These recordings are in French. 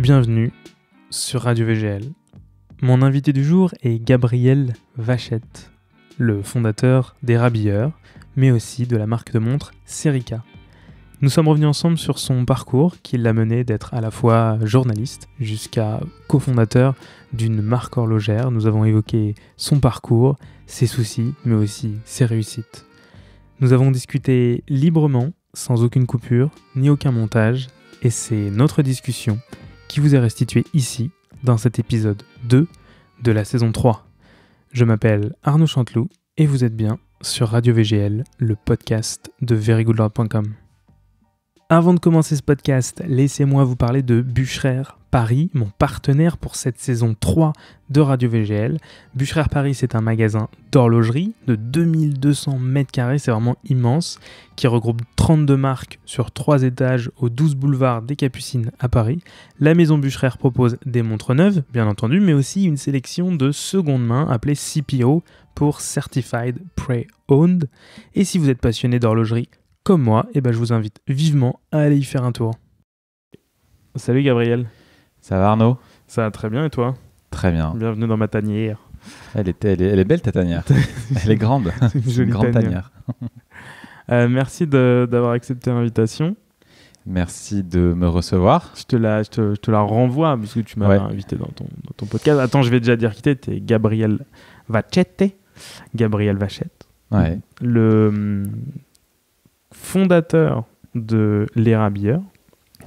Bienvenue sur Radio VGL. Mon invité du jour est Gabriel Vachette, le fondateur des Rabilleurs, mais aussi de la marque de montres Serica. Nous sommes revenus ensemble sur son parcours qui l'a mené d'être à la fois journaliste jusqu'à cofondateur d'une marque horlogère. Nous avons évoqué son parcours, ses soucis, mais aussi ses réussites. Nous avons discuté librement, sans aucune coupure, ni aucun montage, et c'est notre discussion qui vous est restituée ici, dans cet épisode 2 de la saison 3. Je m'appelle Arnaud Chanteloup, et vous êtes bien sur Radio VGL, le podcast de verygoodlord.com. Avant de commencer ce podcast, laissez-moi vous parler de Bucherer Paris, mon partenaire pour cette saison 3 de Radio VGL. Bucherer Paris, c'est un magasin d'horlogerie de 2200 m², c'est vraiment immense, qui regroupe 32 marques sur 3 étages au 12 boulevard des Capucines à Paris. La maison Bucherer propose des montres neuves, bien entendu, mais aussi une sélection de seconde main appelée CPO pour Certified Pre-Owned. Et si vous êtes passionné d'horlogerie, comme moi, je vous invite vivement à aller y faire un tour. Salut Gabriel. Ça va Arnaud ? Ça va très bien et toi ? Très bien. Bienvenue dans ma tanière. Elle est belle ta tanière. Elle est grande. C'est une grande tanière. Merci d'avoir accepté l'invitation. Merci de me recevoir. Je te la renvoie puisque tu m'as invité dans ton podcast. Attends, je vais déjà dire qui t'es. T'es Gabriel Vachette. Gabriel Vachette. Ouais. Le fondateur de Les Rabilleurs,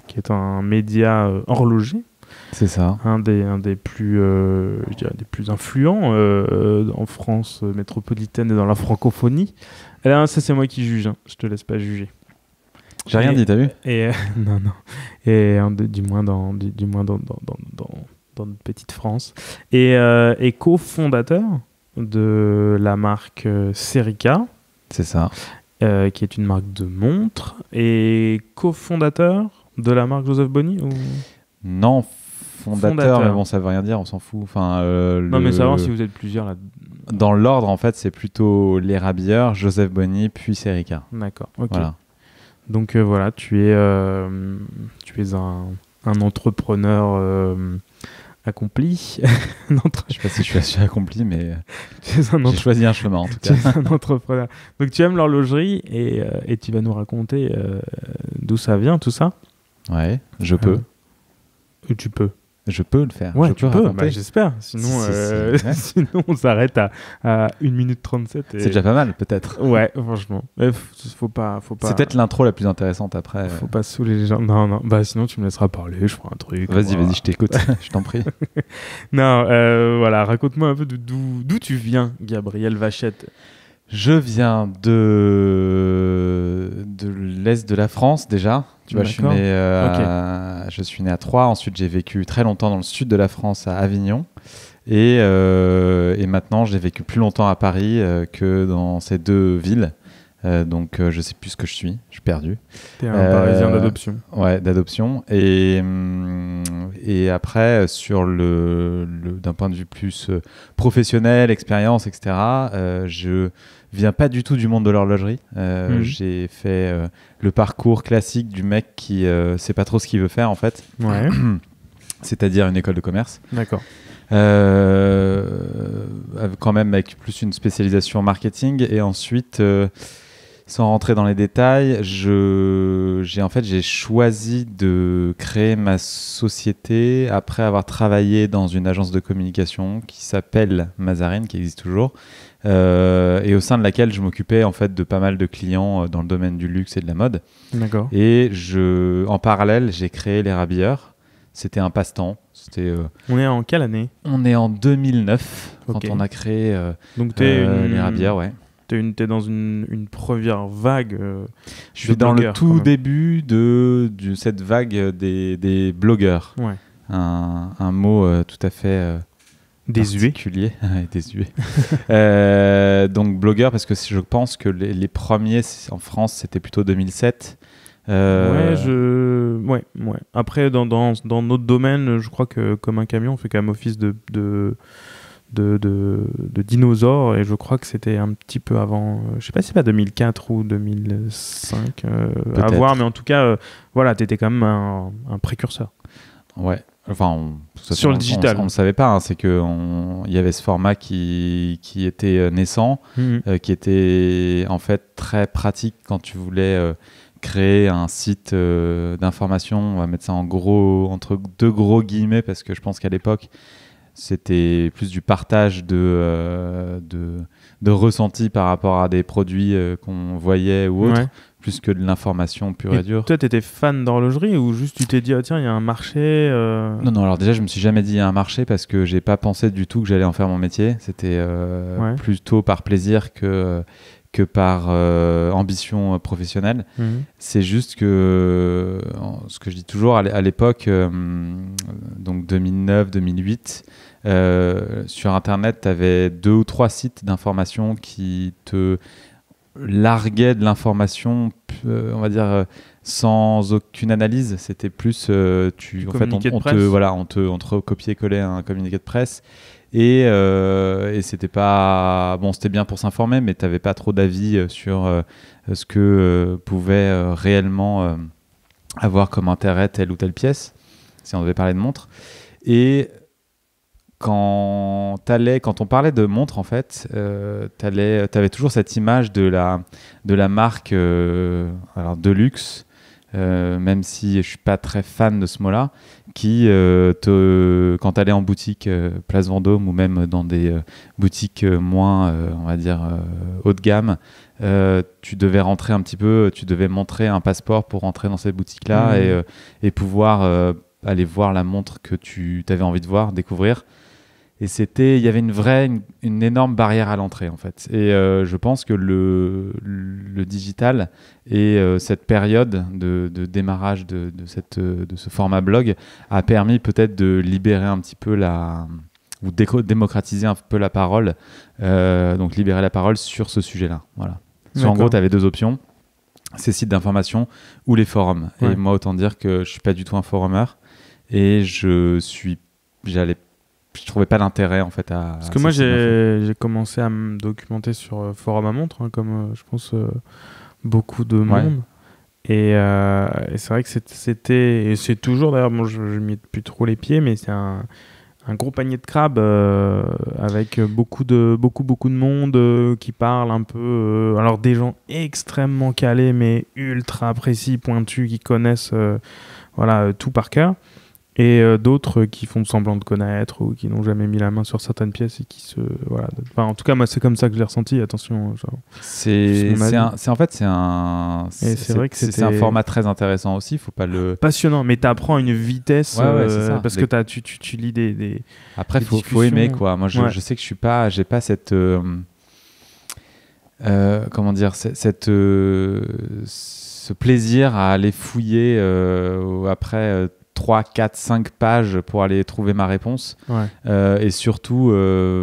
qui est un média horloger. C'est ça. Un des plus, je dirais, des plus influents en France métropolitaine et dans la francophonie. Et là, ça c'est moi qui juge. Je te laisse pas juger. J'ai rien dit, t'as vu ? Et non. Et du moins dans notre petite France. Et cofondateur de la marque Serica. C'est ça. Qui est une marque de montres, et cofondateur de la marque Joseph Bonny ou... Non, fondateur, mais bon, ça veut rien dire, on s'en fout. Enfin, non, mais savoir si vous êtes plusieurs là. Dans l'ordre, en fait, c'est plutôt Les Rabilleurs, Joseph Bonny, puis Serica. D'accord, ok. Voilà. Donc voilà, tu es un entrepreneur accompli. Je ne sais pas si je suis assez accompli, mais j'ai choisi un chemin en tout cas. Tu es un entrepreneur. Donc tu aimes l'horlogerie et tu vas nous raconter d'où ça vient tout ça. Ouais, je peux. Tu peux. Je peux le faire. Ouais, je tu peux. Bah, j'espère. Sinon, sinon, on s'arrête à 1 minute 37. C'est déjà pas mal, peut-être. Ouais, franchement. Faut pas... C'est peut-être l'intro la plus intéressante après. Faut pas saouler les gens. Non. Bah, sinon, tu me laisseras parler. Je ferai un truc. Vas-y, je t'écoute. Je t'en prie. Non, voilà. Raconte-moi un peu d'où tu viens, Gabriel Vachette. Je viens de l'Est de la France, déjà. Tu vois, je suis né à Troyes. Ensuite, j'ai vécu très longtemps dans le sud de la France, à Avignon. Et maintenant, j'ai vécu plus longtemps à Paris que dans ces deux villes. Donc, je sais plus ce que je suis. Je suis perdu. T'es un Parisien d'adoption. Ouais, d'adoption. Et après, d'un point de vue plus professionnel, expérience, etc., je viens pas du tout du monde de l'horlogerie. J'ai fait le parcours classique du mec qui sait pas trop ce qu'il veut faire, en fait. Ouais. C'est-à-dire une école de commerce. D'accord. Quand même avec plus une spécialisation en marketing. Et ensuite, sans rentrer dans les détails, j'ai choisi de créer ma société après avoir travaillé dans une agence de communication qui s'appelle Mazarine, qui existe toujours, et au sein de laquelle je m'occupais en fait de pas mal de clients dans le domaine du luxe et de la mode. D'accord. Et en parallèle, j'ai créé Les Rabilleurs. C'était un passe-temps. On est en quelle année ? On est en 2009 quand on a créé Les Rabilleurs, ouais. T'es dans une première vague. Je suis dans le tout début de cette vague des blogueurs. Ouais. Un mot tout à fait désuet. Particulier. Désuet. Donc blogueur, parce que je pense que les premiers en France, c'était plutôt 2007. Ouais. Après, dans notre domaine, je crois que Comme un camion, on fait quand même office de dinosaures, et je crois que c'était un petit peu avant, je sais pas si c'est pas 2004 ou 2005, à voir, mais en tout cas, voilà, t'étais quand même un précurseur. Ouais. Enfin, sur le digital. On ne savait pas, hein, c'est qu'il y avait ce format qui était naissant, qui était en fait très pratique quand tu voulais créer un site d'information. On va mettre ça entre deux gros guillemets, parce que je pense qu'à l'époque, c'était plus du partage de ressentis par rapport à des produits qu'on voyait ou autres. Plus que de l'information pure et dure. Toi, tu étais fan d'horlogerie ou juste tu t'es dit, tiens, il y a un marché Non, alors déjà, je me suis jamais dit il y a un marché parce que j'ai pas pensé du tout que j'allais en faire mon métier. C'était plutôt par plaisir que par ambition professionnelle. C'est juste que, ce que je dis toujours, à l'époque, donc 2009-2008, sur Internet, tu avais 2 ou 3 sites d'information qui te larguaient de l'information, on va dire, sans aucune analyse. C'était plus, on te recopiait-collait un communiqué de presse. Et c'était pas bon, c'était bien pour s'informer, mais tu n'avais pas trop d'avis sur ce que pouvait réellement avoir comme intérêt telle ou telle pièce, si on devait parler de montre. Et quand on parlait de montre, en fait, t'avais toujours cette image de la marque alors de luxe, même si je suis pas très fan de ce mot-là, qui quand tu allais en boutique Place Vendôme ou même dans des boutiques moins, on va dire, haut de gamme, tu devais rentrer un petit peu, tu devais montrer un passeport pour rentrer dans cette boutique-là et pouvoir aller voir la montre que tu avais envie de voir, découvrir. Et il y avait une énorme barrière à l'entrée, en fait. Et je pense que le digital et cette période de démarrage de ce format blog a permis peut-être de libérer un petit peu ou démocratiser un peu la parole, donc libérer la parole sur ce sujet-là. Voilà. En gros, tu avais 2 options, ces sites d'information ou les forums. Ouais. Et moi, autant dire que je suis pas du tout un forumeur et je trouvais pas d'intérêt en fait parce que moi j'ai commencé à me documenter sur forum à montre, hein, comme je pense beaucoup de monde. Et c'est vrai que c'était et c'est toujours, d'ailleurs, bon, je m'y plus trop les pieds, mais c'est un gros panier de crabes avec beaucoup de monde qui parle un peu, alors des gens extrêmement calés mais ultra précis, pointus, qui connaissent tout par cœur. Et d'autres qui font semblant de connaître ou qui n'ont jamais mis la main sur certaines pièces et qui se... Voilà. Enfin, en tout cas, moi, c'est comme ça que je l'ai ressenti. Attention. C'est un format très intéressant aussi. Faut pas le... Passionnant, mais tu apprends une vitesse parce que tu lis des Après, il faut aimer, quoi. Moi, je sais que j'ai pas cette... comment dire, ce plaisir à aller fouiller après... 3, 4, 5 pages pour aller trouver ma réponse. Et surtout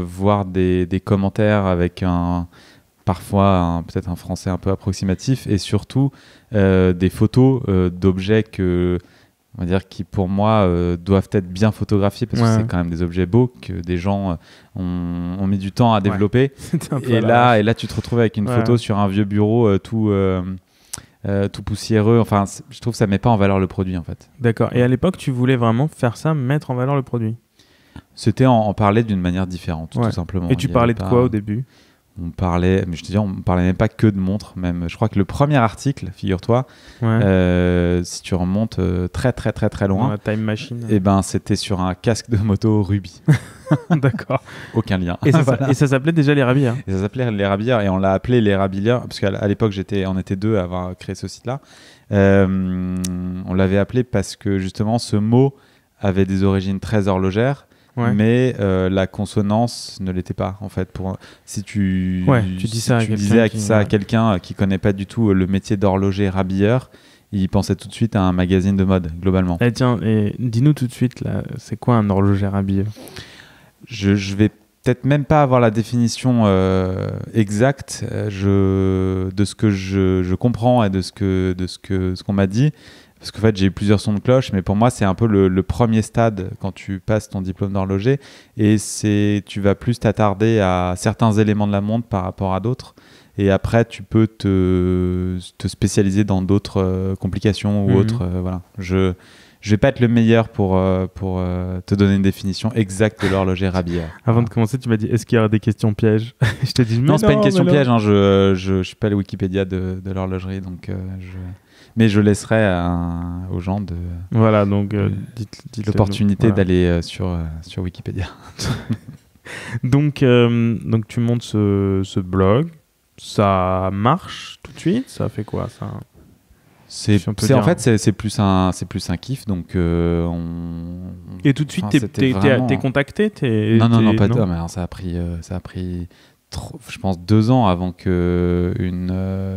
voir des commentaires avec parfois peut-être un français un peu approximatif, et surtout des photos d'objets on va dire, qui pour moi doivent être bien photographiés, parce que c'est quand même des objets beaux que des gens ont mis du temps à développer. Et là tu te retrouves avec une photo sur un vieux bureau tout poussiéreux. Enfin, je trouve que ça met pas en valeur le produit, en fait. D'accord. Et à l'époque, tu voulais vraiment faire ça, mettre en valeur le produit? C'était en parler d'une manière différente, tout simplement. Et tu parlais de quoi au début? On parlait, mais je te dis, on parlait même pas que de montres. Même, je crois que le premier article, figure-toi, si tu remontes très très très très loin, Time Machine, et c'était sur un casque de moto Ruby. D'accord. Aucun lien. Et ça s'appelait déjà les Rabilleurs. Et ça s'appelait les Rabilleurs, et on l'a appelé les Rabilleurs parce qu'à l'époque on était 2 à avoir créé ce site-là. On l'avait appelé parce que justement ce mot avait des origines très horlogères. Mais la consonance ne l'était pas, en fait. Si tu disais ça à quelqu'un qui connaît pas du tout le métier d'horloger rabilleur, il pensait tout de suite à un magazine de mode, globalement. Tiens, dis-nous tout de suite, là, c'est quoi un horloger rabilleur? Je vais peut-être même pas avoir la définition exacte de ce que je comprends et de ce qu'on m'a dit. Parce qu'en fait, j'ai eu plusieurs sons de cloche, mais pour moi, c'est un peu le premier stade quand tu passes ton diplôme d'horloger. Et tu vas plus t'attarder à certains éléments de la montre par rapport à d'autres. Et après, tu peux te spécialiser dans d'autres complications ou autres. Voilà. Je vais pas être le meilleur pour te donner une définition exacte de l'horloger rabilleur. Avant de commencer, tu m'as dit est-ce qu'il y aura des questions pièges? Je t'ai dit non, c'est pas une question piège. Hein, je suis pas le Wikipédia de l'horlogerie, donc mais je laisserai aux gens voilà, donc dites l'opportunité d'aller sur Wikipédia. donc tu montes ce blog, ça marche tout de suite, ça fait quoi ça? En fait, c'est plus un kiff, donc Et tout de suite, t'es contacté? Non, pas mais alors, ça a pris je pense 2 ans avant que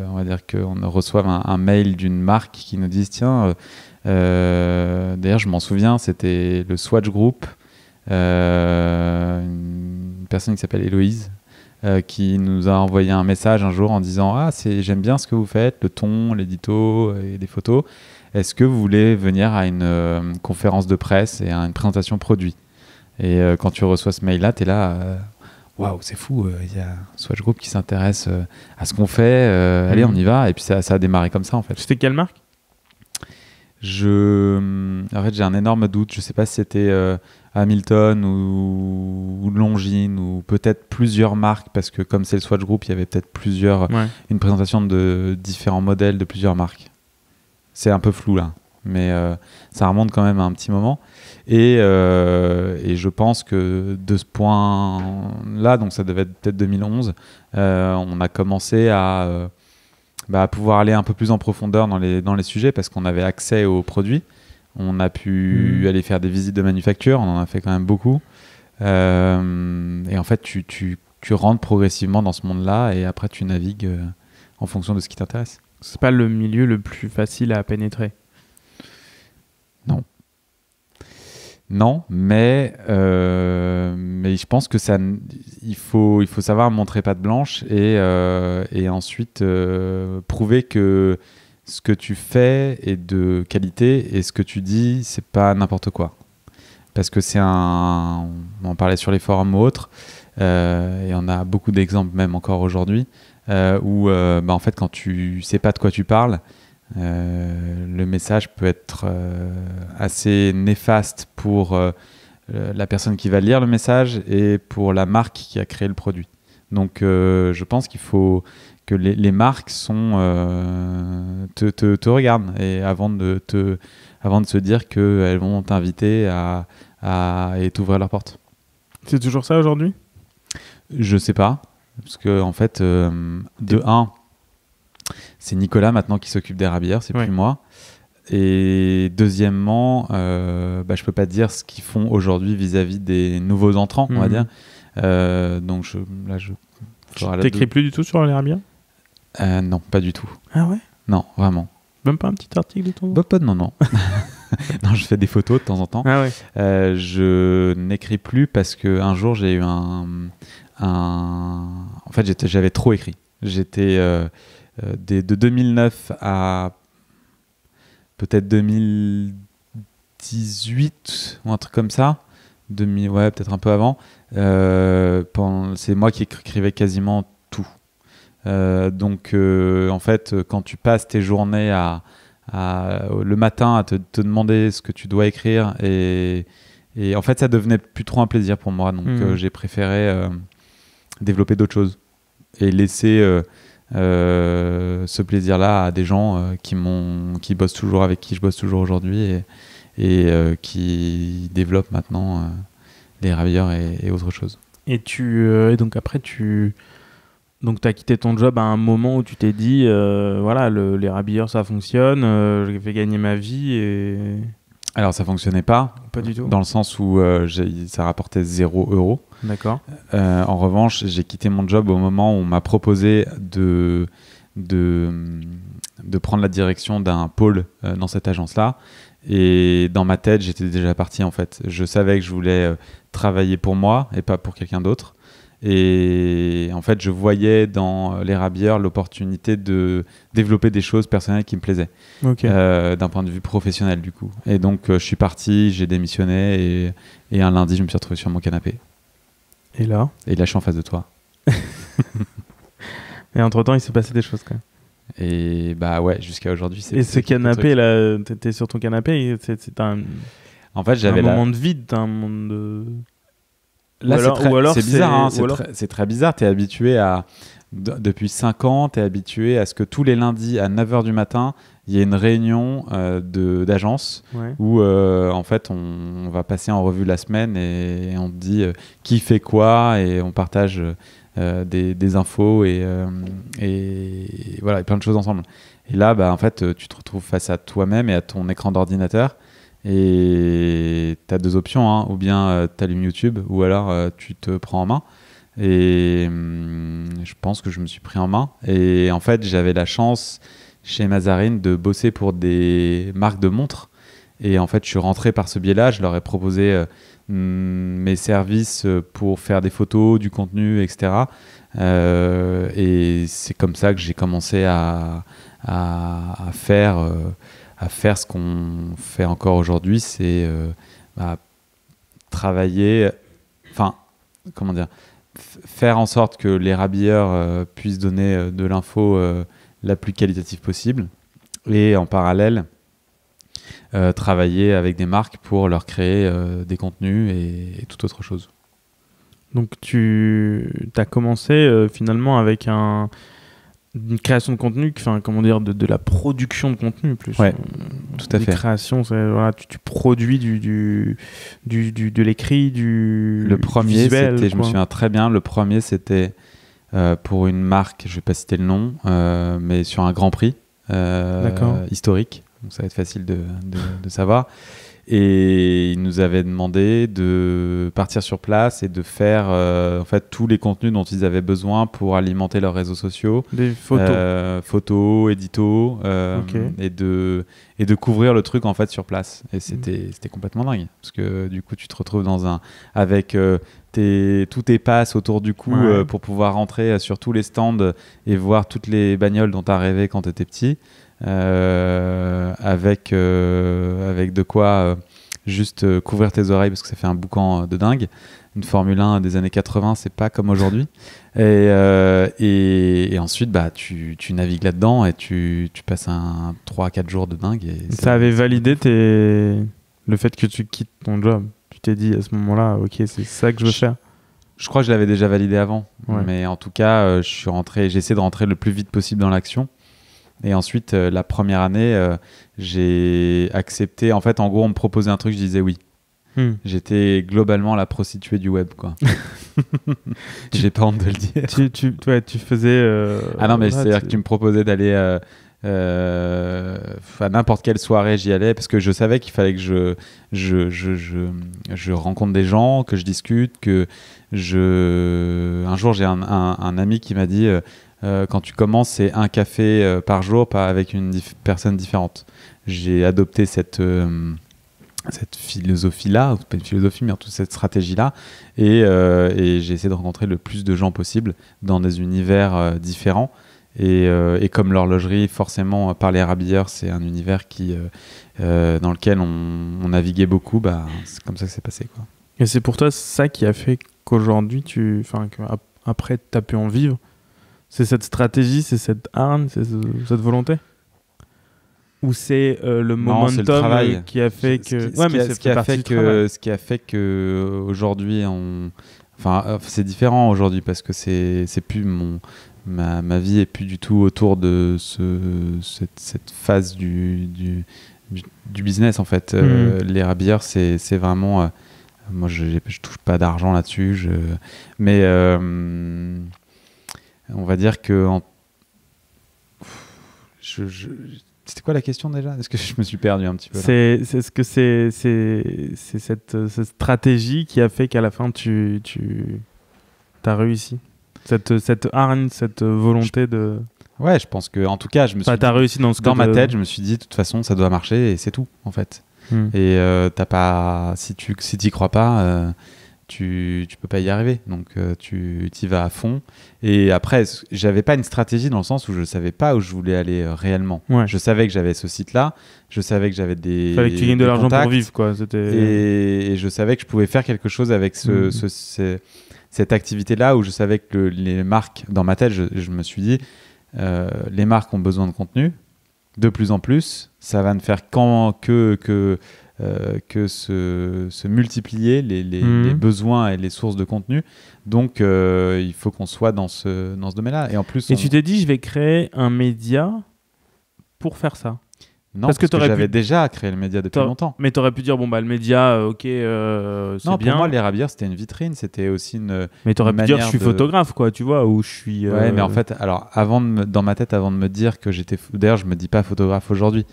on va dire qu'on reçoive un mail d'une marque qui nous dise tiens, d'ailleurs je m'en souviens, c'était le Swatch Group, une personne qui s'appelle Héloïse, qui nous a envoyé un message un jour en disant j'aime bien ce que vous faites, le ton, l'édito et des photos, est-ce que vous voulez venir à une conférence de presse et à une présentation produit? Et quand tu reçois ce mail là, t'es là waouh, c'est fou, il y a Swatch Group qui s'intéresse à ce qu'on fait, allez on y va, et puis ça a démarré comme ça en fait. C'était quelle marque? En fait j'ai un énorme doute, je sais pas si c'était Hamilton ou Longines ou peut-être plusieurs marques, parce que comme c'est le Swatch Group, il y avait peut-être une présentation de différents modèles de plusieurs marques. C'est un peu flou là, mais ça remonte quand même à un petit moment. Et je pense que de ce point-là, donc ça devait être peut-être 2011, on a commencé à pouvoir aller un peu plus en profondeur dans les sujets, parce qu'on avait accès aux produits. On a pu aller faire des visites de manufacture, on en a fait quand même beaucoup. Et en fait, tu rentres progressivement dans ce monde-là, et après tu navigues en fonction de ce qui t'intéresse. C'est pas le milieu le plus facile à pénétrer? Non, mais je pense que il faut savoir montrer patte blanche et ensuite prouver que ce que tu fais est de qualité et ce que tu dis, c'est pas n'importe quoi. Parce que on en parlait sur les forums ou autres, et on a beaucoup d'exemples même encore aujourd'hui, où en fait quand tu sais pas de quoi tu parles, le message peut être assez néfaste pour la personne qui va lire le message et pour la marque qui a créé le produit. Donc je pense qu'il faut que les marques te regardent, et avant de se dire qu'elles vont t'inviter et t'ouvrir leur porte. C'est toujours ça aujourd'hui? Je sais pas, parce que en fait c'est Nicolas maintenant qui s'occupe des rabilleurs, c'est plus moi. Et deuxièmement, je peux pas te dire ce qu'ils font aujourd'hui vis-à-vis des nouveaux entrants, on va dire. Donc je t'écris plus du tout sur les rabilleurs? Non, pas du tout. Ah ouais? Non, vraiment. Même pas un petit article de ton non. Non, je fais des photos de temps en temps. Ah ouais. Je n'écris plus parce qu'un jour j'ai eu en fait j'avais trop écrit. J'étais de 2009 à peut-être 2018 ou un truc comme ça, peut-être un peu avant, c'est moi qui écrivais quasiment tout. Donc en fait quand tu passes tes journées le matin à te demander ce que tu dois écrire, et en fait ça devenait plus trop un plaisir pour moi, donc j'ai préféré développer d'autres choses et laisser ce plaisir-là à des gens qui bossent toujours, avec qui je bosse toujours aujourd'hui, et qui développent maintenant les rabilleurs et autre chose. Et donc après tu as quitté ton job à un moment où tu t'es dit les rabilleurs ça fonctionne, je vais gagner ma vie et... Alors ça fonctionnait pas du tout, dans le sens où ça rapportait 0 €. D'accord. En revanche, j'ai quitté mon job au moment où on m'a proposé de prendre la direction d'un pôle dans cette agence-là. Et dans ma tête, j'étais déjà parti en fait. Je savais que je voulais travailler pour moi et pas pour quelqu'un d'autre. Et en fait, je voyais dans les rabilleurs l'opportunité de développer des choses personnelles qui me plaisaient, d'un point de vue professionnel du coup. Et donc, je suis parti, j'ai démissionné, et un lundi, je me suis retrouvé sur mon canapé. Et là, je suis en face de toi. Et entre-temps, il s'est passé des choses quand même. Et bah ouais, jusqu'à aujourd'hui, Et ce canapé, là, t'étais sur ton canapé, c'est un en fait, j'avais moment de vide, un moment de... Là, c'est bizarre, hein, c'est très bizarre. Tu es habitué depuis 5 ans, tu es habitué à ce que tous les lundis à 9h du matin, il y ait une réunion d'agence où en fait on va passer en revue la semaine et on te dit qui fait quoi et on partage des infos et voilà, plein de choses ensemble. Et là, bah, en fait, tu te retrouves face à toi-même et à ton écran d'ordinateur. Et tu as 2 options, hein. Ou bien tu allumes YouTube, ou alors tu te prends en main. Et je pense que je me suis pris en main. Et en fait, j'avais la chance chez Mazarine de bosser pour des marques de montres. Et en fait, je suis rentré par ce biais-là. Je leur ai proposé mes services pour faire des photos, du contenu, etc. Et c'est comme ça que j'ai commencé à faire ce qu'on fait encore aujourd'hui, c'est travailler, enfin, comment dire, faire en sorte que les rabilleurs puissent donner de l'info la plus qualitative possible et en parallèle travailler avec des marques pour leur créer des contenus et toute autre chose. Donc tu as commencé finalement avec une création de contenu, enfin comment dire, de la production de contenu plus. Ouais, tout à fait. Création, voilà, tu produis de l'écrit, le premier, du visuel. Je me souviens très bien. Le premier, c'était pour une marque, je vais pas citer le nom, mais sur un Grand Prix historique. Donc ça va être facile de savoir. Et ils nous avaient demandé de partir sur place et de faire en fait tous les contenus dont ils avaient besoin pour alimenter leurs réseaux sociaux. Des photos, éditos, et de couvrir le truc en fait sur place. Et c'était complètement dingue parce que du coup tu te retrouves avec tous tes passes autour du cou pour pouvoir rentrer sur tous les stands et voir toutes les bagnoles dont tu as rêvé quand tu étais petit. Avec de quoi juste couvrir tes oreilles parce que ça fait un boucan de dingue. Une Formule 1 des années 80, c'est pas comme aujourd'hui. Et ensuite, bah, tu navigues là-dedans et tu passes 3-4 jours de dingue. Et ça avait validé le fait que tu quittes ton job. Tu t'es dit à ce moment-là, ok, c'est ça que je veux faire. Je crois que je l'avais déjà validé avant. Mais en tout cas, j'ai essayé de rentrer le plus vite possible dans l'action. Et ensuite, la première année, j'ai accepté. En fait, en gros, on me proposait un truc, je disais oui. J'étais globalement la prostituée du web, quoi. J'ai pas honte de le dire. Tu faisais... Ah non, mais c'est-à-dire que tu me proposais d'aller à n'importe quelle soirée, j'y allais parce que je savais qu'il fallait que je rencontre des gens, que je discute, Un jour, j'ai un ami qui m'a dit... quand tu commences, c'est un café par jour, pas avec une personne différente. J'ai adopté cette philosophie-là, pas une philosophie, mais en tout cette stratégie-là, et j'ai essayé de rencontrer le plus de gens possible dans des univers différents. Et comme l'horlogerie, forcément, par les rabilleurs, c'est un univers dans lequel on naviguait beaucoup, bah, c'est comme ça que c'est passé, quoi. Et c'est pour toi ça qui a fait qu'aujourd'hui, après, tu as pu en vivre? C'est cette stratégie, c'est cette hargne, c'est cette volonté? Ou c'est le momentum qui a fait que... Ce qui a fait que aujourd'hui, c'est différent aujourd'hui parce que c'est plus ma vie est plus du tout autour de cette phase du business en fait. Les rabilleurs, c'est vraiment... moi, je touche pas d'argent là-dessus, mais... on va dire que c'était quoi la question déjà? Est-ce que je me suis perdu un petit peu là? C'est cette stratégie qui a fait qu'à la fin tu as réussi. Cette hargne, cette volonté de... Ouais, je pense que en tout cas, t'as réussi dans ma tête, je me suis dit de toute façon ça doit marcher et c'est tout en fait. Et si t'y crois pas, tu peux pas y arriver, donc tu y vas à fond. Et après, j'avais pas une stratégie dans le sens où je savais pas où je voulais aller réellement. Je savais que j'avais ce site-là, je savais que j'avais fallait que tu gagnes de l'argent pour vivre, quoi. Et je savais que je pouvais faire quelque chose avec cette activité-là, où je savais que les marques, dans ma tête, je me suis dit, les marques ont besoin de contenu de plus en plus. Ça va ne faire que se multiplier les besoins et les sources de contenu. Donc, il faut qu'on soit dans ce domaine-là. Et en plus, tu t'es dit, je vais créer un média pour faire ça. Non, parce que j'avais déjà créé le média depuis longtemps. Mais tu aurais pu dire, bon, bah, le média, ok, c'est bien. Non, pour moi, les Rabières, c'était une vitrine. C'était aussi une. Mais tu aurais pu dire, je suis photographe, quoi, tu vois, ou je suis. Ouais, mais en fait, alors, dans ma tête, avant de me dire que j'étais. D'ailleurs, je me dis pas photographe aujourd'hui.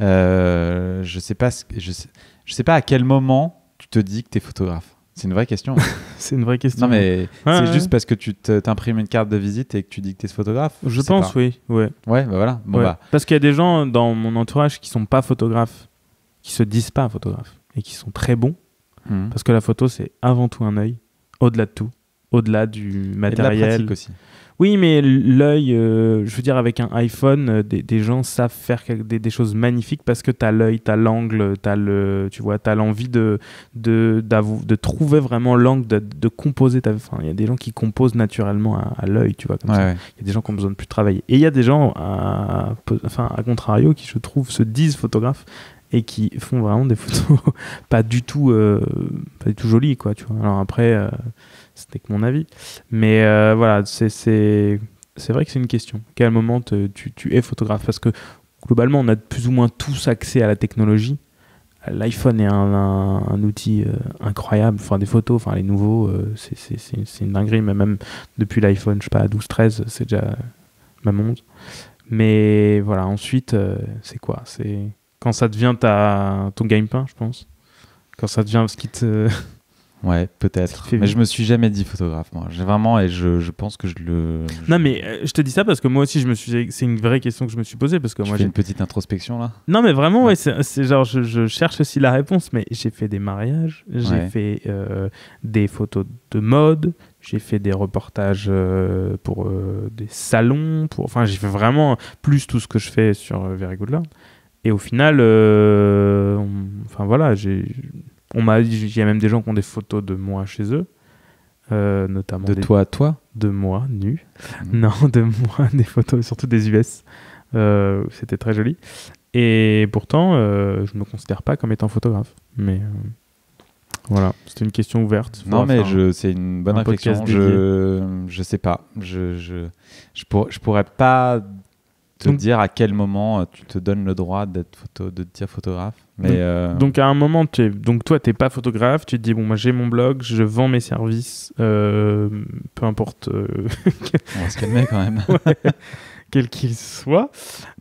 Je sais pas à quel moment tu te dis que tu es photographe. C'est une vraie question. C'est une vraie question. Non, mais c'est juste parce que tu t'imprimes une carte de visite et que tu dis que tu es photographe. Je pense, oui. Ouais, bah voilà. Bon, bah. Parce qu'il y a des gens dans mon entourage qui sont pas photographes, qui se disent pas photographes et qui sont très bons. Parce que la photo, c'est avant tout un œil, au-delà de tout, au-delà du matériel. Et de la pratique aussi. Oui, mais l'œil, je veux dire, avec un iPhone, des gens savent faire des choses magnifiques parce que tu as l'œil, tu as l'angle, tu as l'envie de trouver vraiment l'angle, de composer. Il y a des gens qui composent naturellement à l'œil, tu vois, comme ça. Il y a des gens qui ont besoin de plus travailler. Et il y a des gens, à contrario, qui, je trouve, se disent photographes et qui font vraiment des photos pas du tout jolies, quoi, tu vois. Alors après... c'était que mon avis. Mais voilà, c'est vrai que c'est une question. À quel moment tu es photographe? Parce que globalement, on a plus ou moins tous accès à la technologie. L'iPhone est un outil incroyable. Enfin, des photos, les nouveaux, c'est une dinguerie. Mais même depuis l'iPhone, je sais pas, 12, 13, c'est déjà même 11. Mais voilà, ensuite, c'est quoi? C'est quand ça devient ton gagne-pain, je pense. Quand ça devient ce qui te... Ouais, peut-être. Mais je me suis jamais dit photographe, moi. J'ai vraiment, et je pense que Non, mais je te dis ça parce que moi aussi, c'est une vraie question que je me suis posée. Parce que moi, j'ai une petite introspection, là. Non, mais vraiment, ouais, c'est genre, je cherche aussi la réponse, mais j'ai fait des mariages, j'ai fait des photos de mode, j'ai fait des reportages pour des salons, enfin, j'ai fait vraiment plus tout ce que je fais sur Very Good Learn. Et au final, enfin voilà, on m'a dit, il y a même des gens qui ont des photos de moi chez eux, notamment toi à toi, de moi nu. Non, de moi, des photos, surtout des US. C'était très joli. Et pourtant, je me considère pas comme étant photographe. Mais voilà, c'était une question ouverte. Non, mais c'est une bonne réflexion. Je sais pas. Je pourrais pas te dire à quel moment tu te donnes le droit de te dire photographe. Mais donc à un moment, toi, t'es pas photographe, tu te dis, bon, moi j'ai mon blog, je vends mes services, peu importe. On va se calmer quand même. Ouais, quel qu'il soit.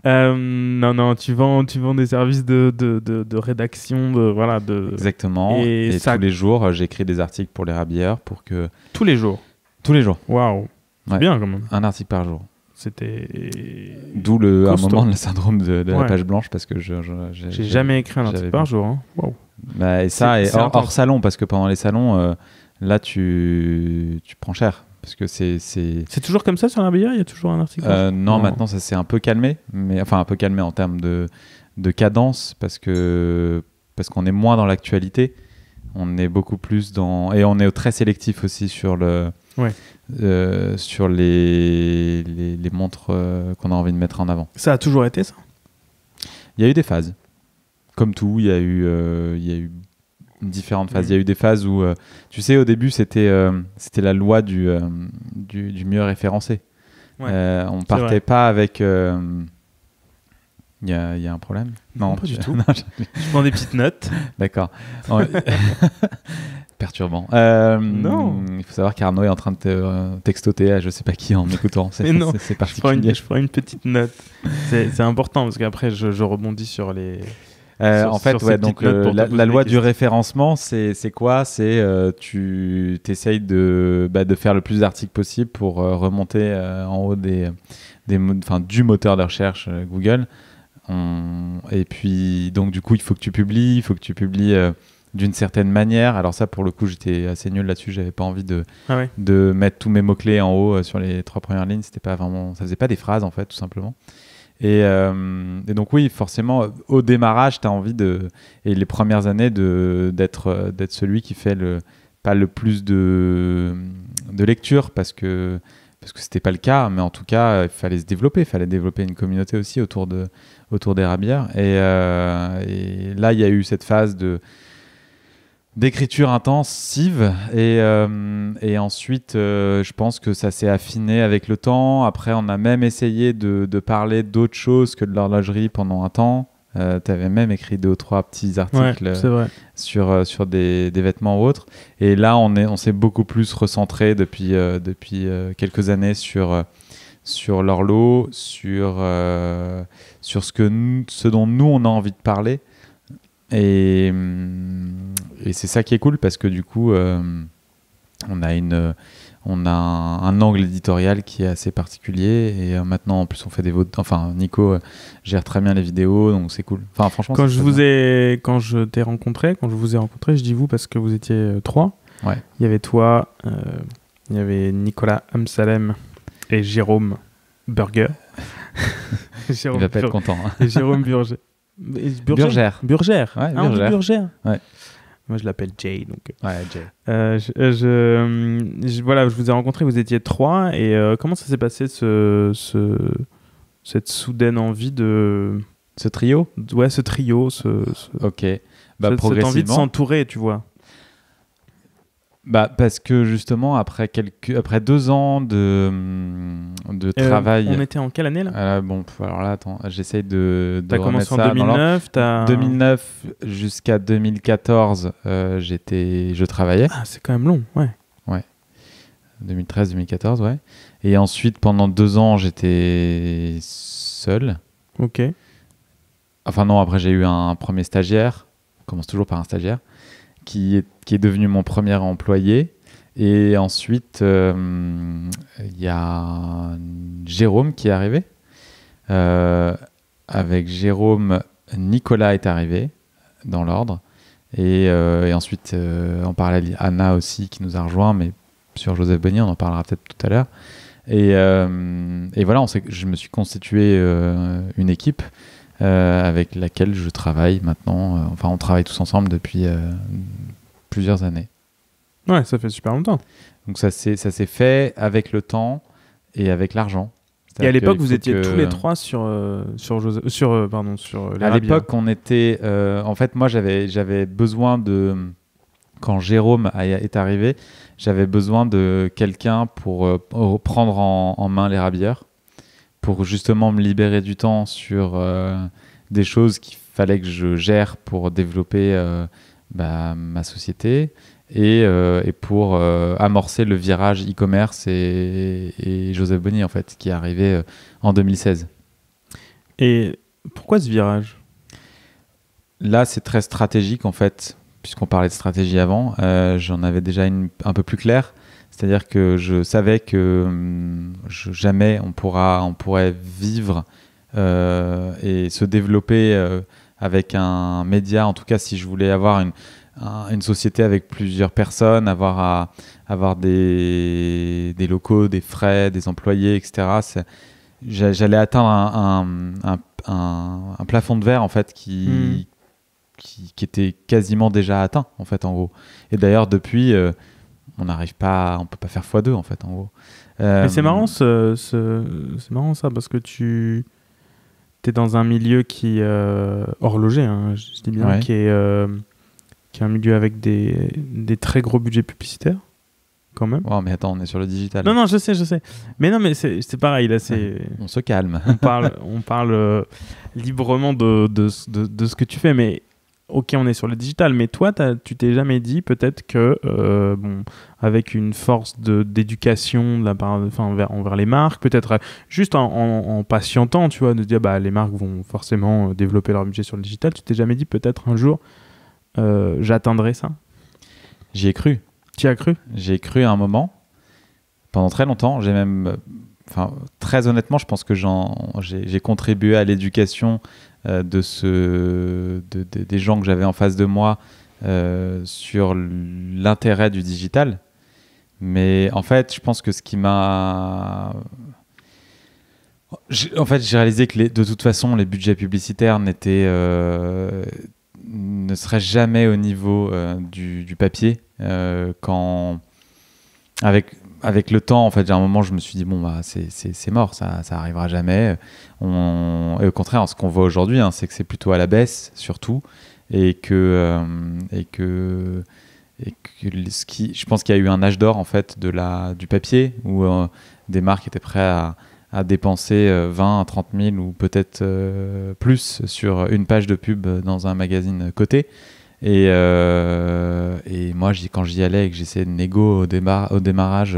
Non, tu vends des services de rédaction, voilà. Exactement. Et tous les jours, j'écris des articles pour les Rabières pour que... Tous les jours. Waouh. C'est bien quand même. Un article par jour. C'était... D'où un moment le syndrome de la page blanche, parce que j'ai jamais écrit un article par jour. Hein. Wow. Bah, et ça, et hors salon, parce que pendant les salons, là, tu prends cher. Parce que c'est toujours comme ça sur Rabières? Il y a toujours un article non, maintenant, ça s'est un peu calmé. Enfin, un peu calmé en termes de cadence, parce qu'on est moins dans l'actualité. On est beaucoup plus dans... Et on est très sélectif aussi sur sur les montres qu'on a envie de mettre en avant. Ça a toujours été ça? Il y a eu des phases. Comme tout, il y a eu différentes phases. Il y a eu des phases où, tu sais, au début, c'était la loi du mieux référencé. Ouais, on partait pas avec... Il y a un problème? Non, pas du tout. Je prends des petites notes. D'accord. Perturbant. Non. Il faut savoir qu'Arnaud est en train de te textoter à je sais pas qui en écoutant. C'est particulier. Je prends une petite note. C'est important parce qu'après je rebondis sur les... en fait, ouais, donc la loi du référencement, c'est quoi? C'est tu essayes de faire le plus d'articles possible pour remonter en haut du moteur de recherche Google. Et puis, donc, du coup, il faut que tu publies, d'une certaine manière. Alors ça, pour le coup, j'étais assez nul là-dessus. J'avais pas envie de mettre tous mes mots-clés en haut sur les 3 premières lignes. C'était pas vraiment... Ça faisait pas des phrases, en fait, tout simplement. Et donc, oui, forcément, au démarrage, tu as envie et les premières années, d'être celui qui fait pas le plus de lecture, parce que parce que c'était pas le cas, mais en tout cas, il fallait se développer. Il fallait développer une communauté aussi autour des rabilleurs. Et là, il y a eu cette phase d'écriture intensive et ensuite je pense que ça s'est affiné avec le temps. Après on a même essayé de parler d'autre chose que de l'horlogerie pendant un temps. Tu avais même écrit 2 ou 3 petits articles c'est vrai. sur des vêtements ou autres, et là on s'est beaucoup plus recentré depuis quelques années sur l'horlo, sur ce dont nous on a envie de parler. Et c'est ça qui est cool, parce que du coup, on a un angle éditorial qui est assez particulier. Et maintenant, en plus, on fait enfin, Nico gère très bien les vidéos, donc c'est cool. Enfin, franchement, Quand je vous ai rencontré, je dis vous parce que vous étiez 3. Ouais. Il y avait toi, il y avait Nicolas Amsalem et Jérôme Burger. Il va pas être content. Hein. Et Jérôme Burger. Burgère. Burgère. Ouais, on dit Burgère. Ouais. Moi, je l'appelle Jay. Donc... Ouais, Jay. Voilà, je vous ai rencontré, vous étiez 3. Et comment ça s'est passé, cette soudaine envie de... Ce trio ? Ouais, ce trio. Ok. Cette envie de s'entourer, tu vois. Parce que justement, après 2 ans de travail... On était en quelle année là ? Alors là, attends, j'essaye de T'as remettre commencé ça. en 2009 2009 jusqu'à 2014, je travaillais. Ah, c'est quand même long, ouais. 2013-2014, ouais. Et ensuite, pendant 2 ans, j'étais seul. Ok. Enfin non, après j'ai eu un premier stagiaire. On commence toujours par un stagiaire. Qui est devenu mon premier employé. Et ensuite, il y a Jérôme qui est arrivé. Avec Jérôme, Nicolas est arrivé dans l'ordre. Et ensuite, en parallèle, Anna aussi qui nous a rejoint, mais sur Joseph Bonnier, on en parlera peut-être tout à l'heure. Et voilà, je me suis constitué une équipe avec laquelle je travaille maintenant. Enfin, on travaille tous ensemble depuis plusieurs années. Ouais, ça fait super longtemps. Donc ça s'est fait avec le temps et avec l'argent. Et à l'époque, vous étiez tous les 3 sur les à l'époque, on était... en fait, moi, j'avais besoin de... Quand Jérôme est arrivé, j'avais besoin de quelqu'un pour prendre en main les rabilleurs, pour justement me libérer du temps sur des choses qu'il fallait que je gère pour développer ma société et pour amorcer le virage e-commerce et Joseph Bonnier, en fait, qui est arrivé en 2016. Et pourquoi ce virage ? Là, c'est très stratégique, en fait, puisqu'on parlait de stratégie avant. J'en avais déjà un peu plus claire. C'est-à-dire que je savais que jamais on pourrait vivre et se développer avec un média. En tout cas, si je voulais avoir une société avec plusieurs personnes, avoir des locaux, des frais, des employés, etc. J'allais atteindre un plafond de verre, en fait, qui était quasiment déjà atteint, en fait, en gros. Et d'ailleurs, depuis... on peut pas faire x2, en fait, en gros. Mais c'est marrant, c'est marrant ça, parce que tu es dans un milieu qui horloger, hein, je dis bien, ouais. qui est un milieu avec des très gros budgets publicitaires, quand même. Oh, mais attends, on est sur le digital. Non, je sais. Mais non, mais c'est pareil, là, on se calme. on parle librement de ce que tu fais, mais ok, on est sur le digital, mais toi, tu t'es jamais dit peut-être que, avec une force d'éducation de la part, envers les marques, peut-être juste en patientant, tu vois, de dire les marques vont forcément développer leur budget sur le digital, tu t'es jamais dit peut-être un jour j'atteindrai ça ? J'y ai cru. Tu y as cru ? J'ai cru à un moment, pendant très longtemps. J'ai même, très honnêtement, je pense que j'ai contribué à l'éducation des gens que j'avais en face de moi sur l'intérêt du digital. Mais en fait, je pense que ce qui m'a... j'ai réalisé que de toute façon, les budgets publicitaires ne seraient jamais au niveau du papier. avec le temps, en fait, à un moment, je me suis dit, bon, bah, c'est mort, ça arrivera jamais. Et au contraire, ce qu'on voit aujourd'hui, hein, c'est que c'est plutôt à la baisse, surtout, et que je pense qu'il y a eu un âge d'or, en fait, du papier, où des marques étaient prêtes à dépenser 20, 30 000 ou peut-être plus sur une page de pub dans un magazine coté. Et moi, quand j'y allais et que j'essayais de négo au démarrage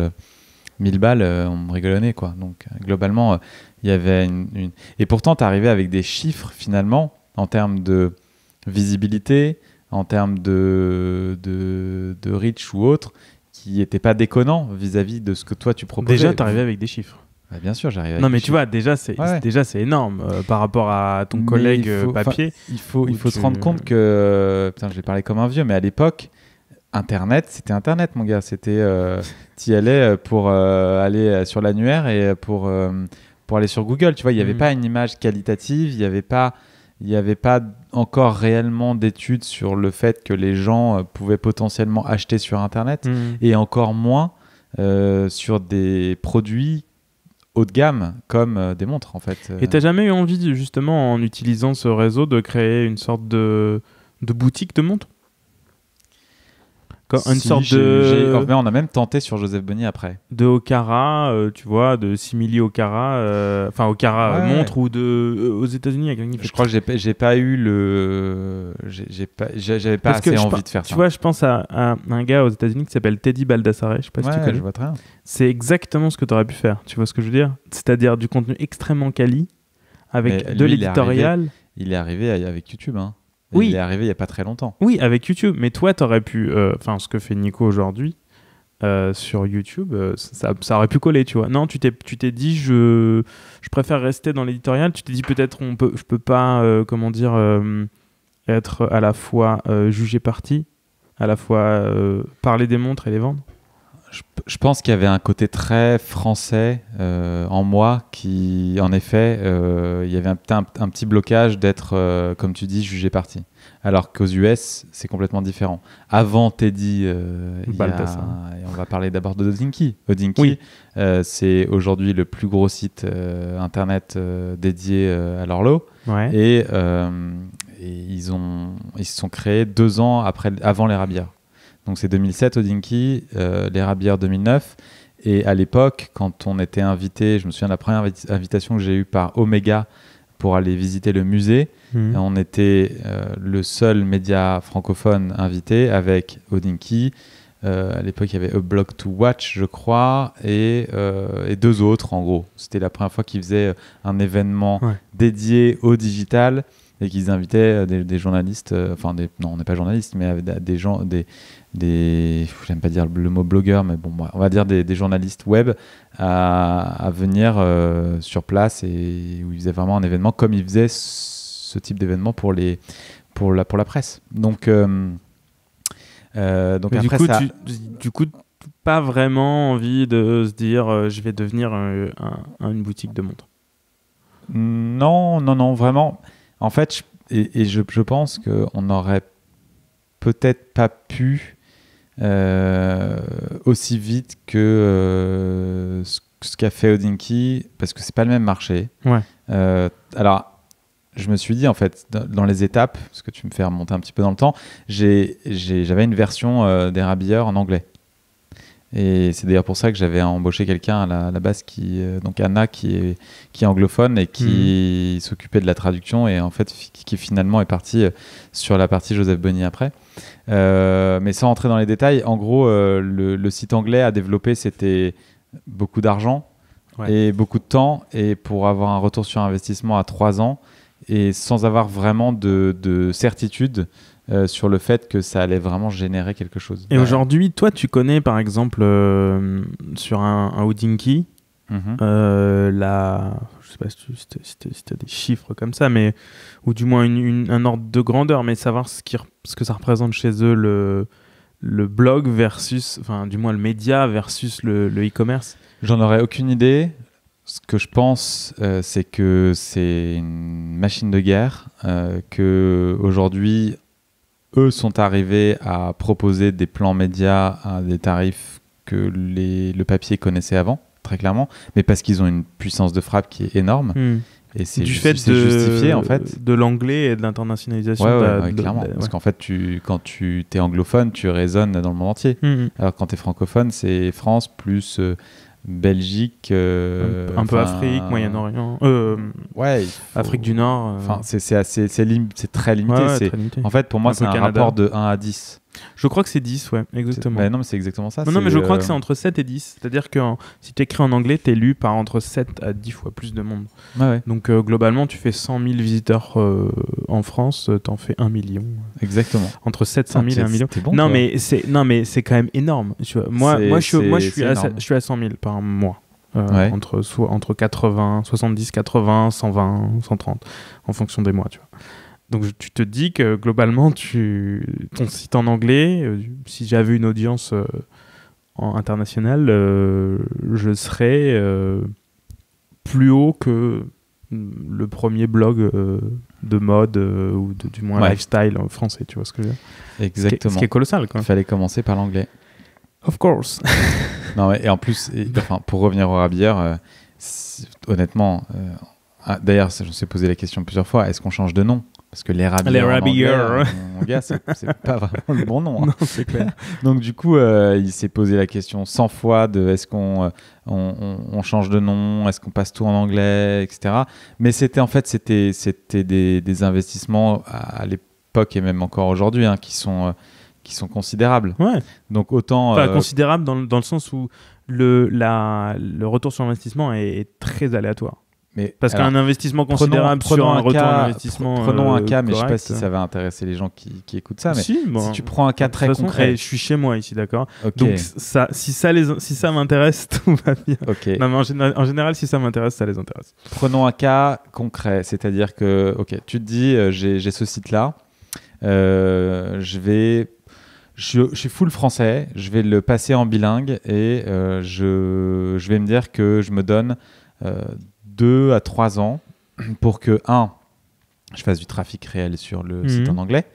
1000 balles, on me rigolonnait, quoi. Donc, globalement, il y avait Et pourtant, tu arrivais avec des chiffres, finalement, en termes de visibilité, en termes de reach ou autre, qui n'étaient pas déconnants vis-à-vis de ce que toi, tu proposais. Déjà, tu arrivais avec des chiffres. Bah, bien sûr, j'arrive. Non, mais tu vois, déjà, c'est énorme par rapport à ton collègue papier. Il faut se rendre compte que... Putain, je vais parler comme un vieux, mais à l'époque, Internet, c'était Internet, mon gars. C'était... t'y allais pour aller sur l'annuaire et pour aller sur Google. Tu vois, il n'y avait pas une image qualitative, il n'y avait pas encore réellement d'études sur le fait que les gens pouvaient potentiellement acheter sur Internet et encore moins sur des produits haut de gamme comme des montres, en fait. Et t'as jamais eu envie, justement, en utilisant ce réseau, de créer une sorte de boutique de montres? Une sorte de... on a même tenté sur Joseph Bonny après. De Okara, tu vois, de simili Okara, enfin Okara montre, ou aux États-Unis, il y a quelqu'un qui fait... Je crois que j'ai pas eu le... J'avais pas assez envie de faire ça. Tu vois, je pense à un gars aux États-Unis qui s'appelle Teddy Baldassare, je sais pas si tu connais. Je vois très bien. C'est exactement ce que tu aurais pu faire, tu vois ce que je veux dire? C'est-à-dire du contenu extrêmement quali, avec de l'éditorial. Il est arrivé avec YouTube, hein. Oui. Il est arrivé il n'y a pas très longtemps. Oui, avec YouTube. Mais toi, tu aurais pu... Enfin, ce que fait Nico aujourd'hui sur YouTube, ça aurait pu coller, tu vois. Non, tu t'es dit, je préfère rester dans l'éditorial. Tu t'es dit, peut-être, je peux pas, être à la fois jugé parti, à la fois parler des montres et les vendre. Je pense qu'il y avait un côté très français en moi qui, en effet, il y avait un petit blocage d'être, comme tu dis, jugé parti. Alors qu'aux US, c'est complètement différent. Avant Teddy, on va parler d'abord de Hodinkee. Hodinkee, c'est aujourd'hui le plus gros site internet dédié à l'horloge. Ouais. Et ils se sont créés 2 ans avant les Rabières. Donc c'est 2007 Hodinkee, les Rabières 2009. Et à l'époque, quand on était invité, je me souviens de la première invitation que j'ai eue par Omega pour aller visiter le musée, on était le seul média francophone invité avec Hodinkee. À l'époque, il y avait A Blog to Watch, je crois, et 2 autres, en gros. C'était la première fois qu'ils faisaient un événement dédié au digital et qu'ils invitaient des journalistes, non, on n'est pas journalistes, mais des gens, j'aime pas dire le mot blogueur, mais bon, on va dire des journalistes web à venir sur place, et où ils faisaient vraiment un événement comme ils faisaient ce type d'événement pour la presse. Donc après du coup, pas vraiment envie de se dire je vais devenir une boutique de montres. Non, vraiment. En fait, je pense qu'on n'aurait peut-être pas pu aussi vite que ce qu'a fait Hodinkee, parce que c'est pas le même marché. Ouais. Alors, je me suis dit, en fait, dans les étapes, parce que tu me fais remonter un petit peu dans le temps, j'avais une version des Rabilleurs en anglais. Et c'est d'ailleurs pour ça que j'avais embauché quelqu'un à la base, donc Anna, qui est anglophone et qui s'occupait de la traduction, et en fait qui finalement est partie sur la partie Joseph Bonny après. Mais sans entrer dans les détails, en gros, le site anglais à développer, c'était beaucoup d'argent et beaucoup de temps, et pour avoir un retour sur investissement à 3 ans, et sans avoir vraiment de certitude sur le fait que ça allait vraiment générer quelque chose. Et aujourd'hui, toi, tu connais par exemple sur un Hodinkee, je sais pas si tu as des chiffres comme ça, mais ou du moins un ordre de grandeur, mais savoir ce que ça représente chez eux, le blog versus, enfin du moins le média versus le e-commerce. J'en aurais aucune idée. Ce que je pense, c'est que c'est une machine de guerre, que aujourd'hui eux sont arrivés à proposer des plans médias à des tarifs que le papier connaissait avant, très clairement, mais parce qu'ils ont une puissance de frappe qui est énorme. Et c'est du fait c'est justifié, en fait. de l'anglais et de l'internationalisation. Clairement. Parce qu'en fait, quand tu es anglophone, tu résonnes dans le monde entier. Alors quand tu es francophone, c'est France plus Belgique. Un peu Afrique, Moyen-Orient. Afrique du Nord. C'est très limité. Très limité. En fait, pour moi, c'est un rapport de 1 à 10. Je crois que c'est 10, ouais, exactement. Non, mais c'est exactement ça. Non, mais je crois que c'est entre 7 et 10. C'est-à-dire que si tu écris en anglais, tu es lu par entre 7 à 10 fois plus de monde. Donc, globalement, tu fais 100 000 visiteurs en France, tu en fais 1 million. Entre Entre 700 000 et 1 million. Bon, non, mais c'est quand même énorme. Tu vois. Moi, je suis à 100 000 par mois. Entre 70, 80, 120, 130, en fonction des mois, tu vois. Donc tu te dis que globalement, ton site en anglais, si j'avais une audience internationale, je serais plus haut que le premier blog de mode ou du moins lifestyle français, tu vois ce que je veux dire. Exactement. Ce qui est colossal, quoi. Il fallait commencer par l'anglais. Of course. Non, et en plus, pour revenir au rabilleur, honnêtement, d'ailleurs, je me suis posé la question plusieurs fois, est-ce qu'on change de nom ? Parce que les rabilleurs, mon gars, c'est pas vraiment le bon nom. Non, c'est clair. Donc du coup, il s'est posé la question 100 fois de est-ce qu'on on change de nom, est-ce qu'on passe tout en anglais, etc. Mais c'était des investissements à l'époque et même encore aujourd'hui qui sont considérables. Ouais. Donc autant considérables dans le sens où le retour sur investissement est très aléatoire. Parce qu'un investissement considérable sur un retour d'investissement. Prenons un cas, mais correct. je ne sais pas si ça va intéresser les gens qui écoutent ça. Mais si bon, tu prends un cas très concret. Je suis chez moi ici, d'accord. Okay. Donc si ça m'intéresse, tout va bien. Okay. Non, mais en général, si ça m'intéresse, ça les intéresse. Prenons un cas concret, c'est-à-dire que tu te dis, j'ai ce site-là, je suis full français, je vais le passer en bilingue et je vais me dire que je me donne 2 à 3 ans pour que, je fasse du trafic réel sur le site en anglais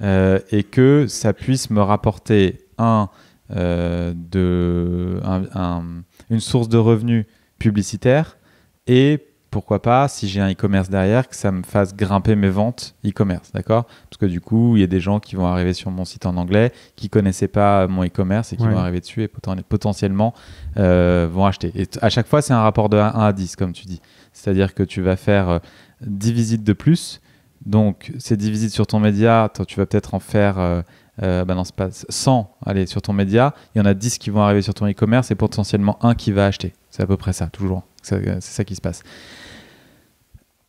et que ça puisse me rapporter une source de revenus publicitaires et pourquoi pas, si j'ai un e-commerce derrière, que ça me fasse grimper mes ventes e-commerce, d'accord ? Parce que du coup, il y a des gens qui vont arriver sur mon site en anglais, qui ne connaissaient pas mon e-commerce et qui vont arriver dessus et potentiellement vont acheter. Et à chaque fois, c'est un rapport de 1 à 10, comme tu dis. C'est-à-dire que tu vas faire 10 visites de plus. Donc, ces 10 visites sur ton média, tu vas peut-être en faire... non, c'est pas 100 sur ton média. Il y en a 10 qui vont arriver sur ton e-commerce et potentiellement 1 qui va acheter. C'est à peu près ça, toujours. C'est ça qui se passe.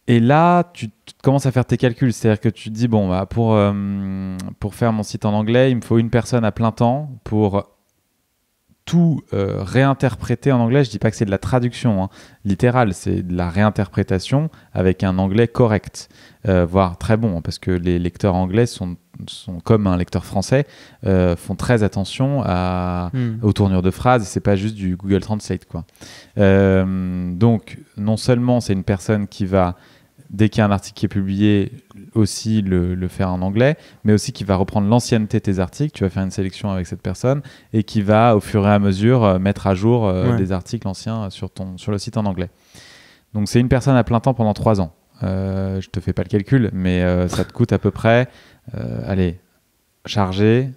Et là, tu commences à faire tes calculs. C'est-à-dire que tu te dis, pour faire mon site en anglais, il me faut une personne à plein temps pour tout réinterpréter en anglais. Je ne dis pas que c'est de la traduction littérale, c'est de la réinterprétation avec un anglais correct, voire très bon, parce que les lecteurs anglais sont comme un lecteur français, font très attention aux tournures de phrases. C'est pas juste du Google Translate, quoi. Donc, non seulement c'est une personne qui va, dès qu'il y a un article qui est publié, aussi le faire en anglais, mais aussi qui va reprendre l'ancienneté de tes articles. Tu vas faire une sélection avec cette personne et qui va, au fur et à mesure, mettre à jour des articles anciens sur le site en anglais. Donc, c'est une personne à plein temps pendant 3 ans. Je te fais pas le calcul, mais ça te coûte à peu près, chargé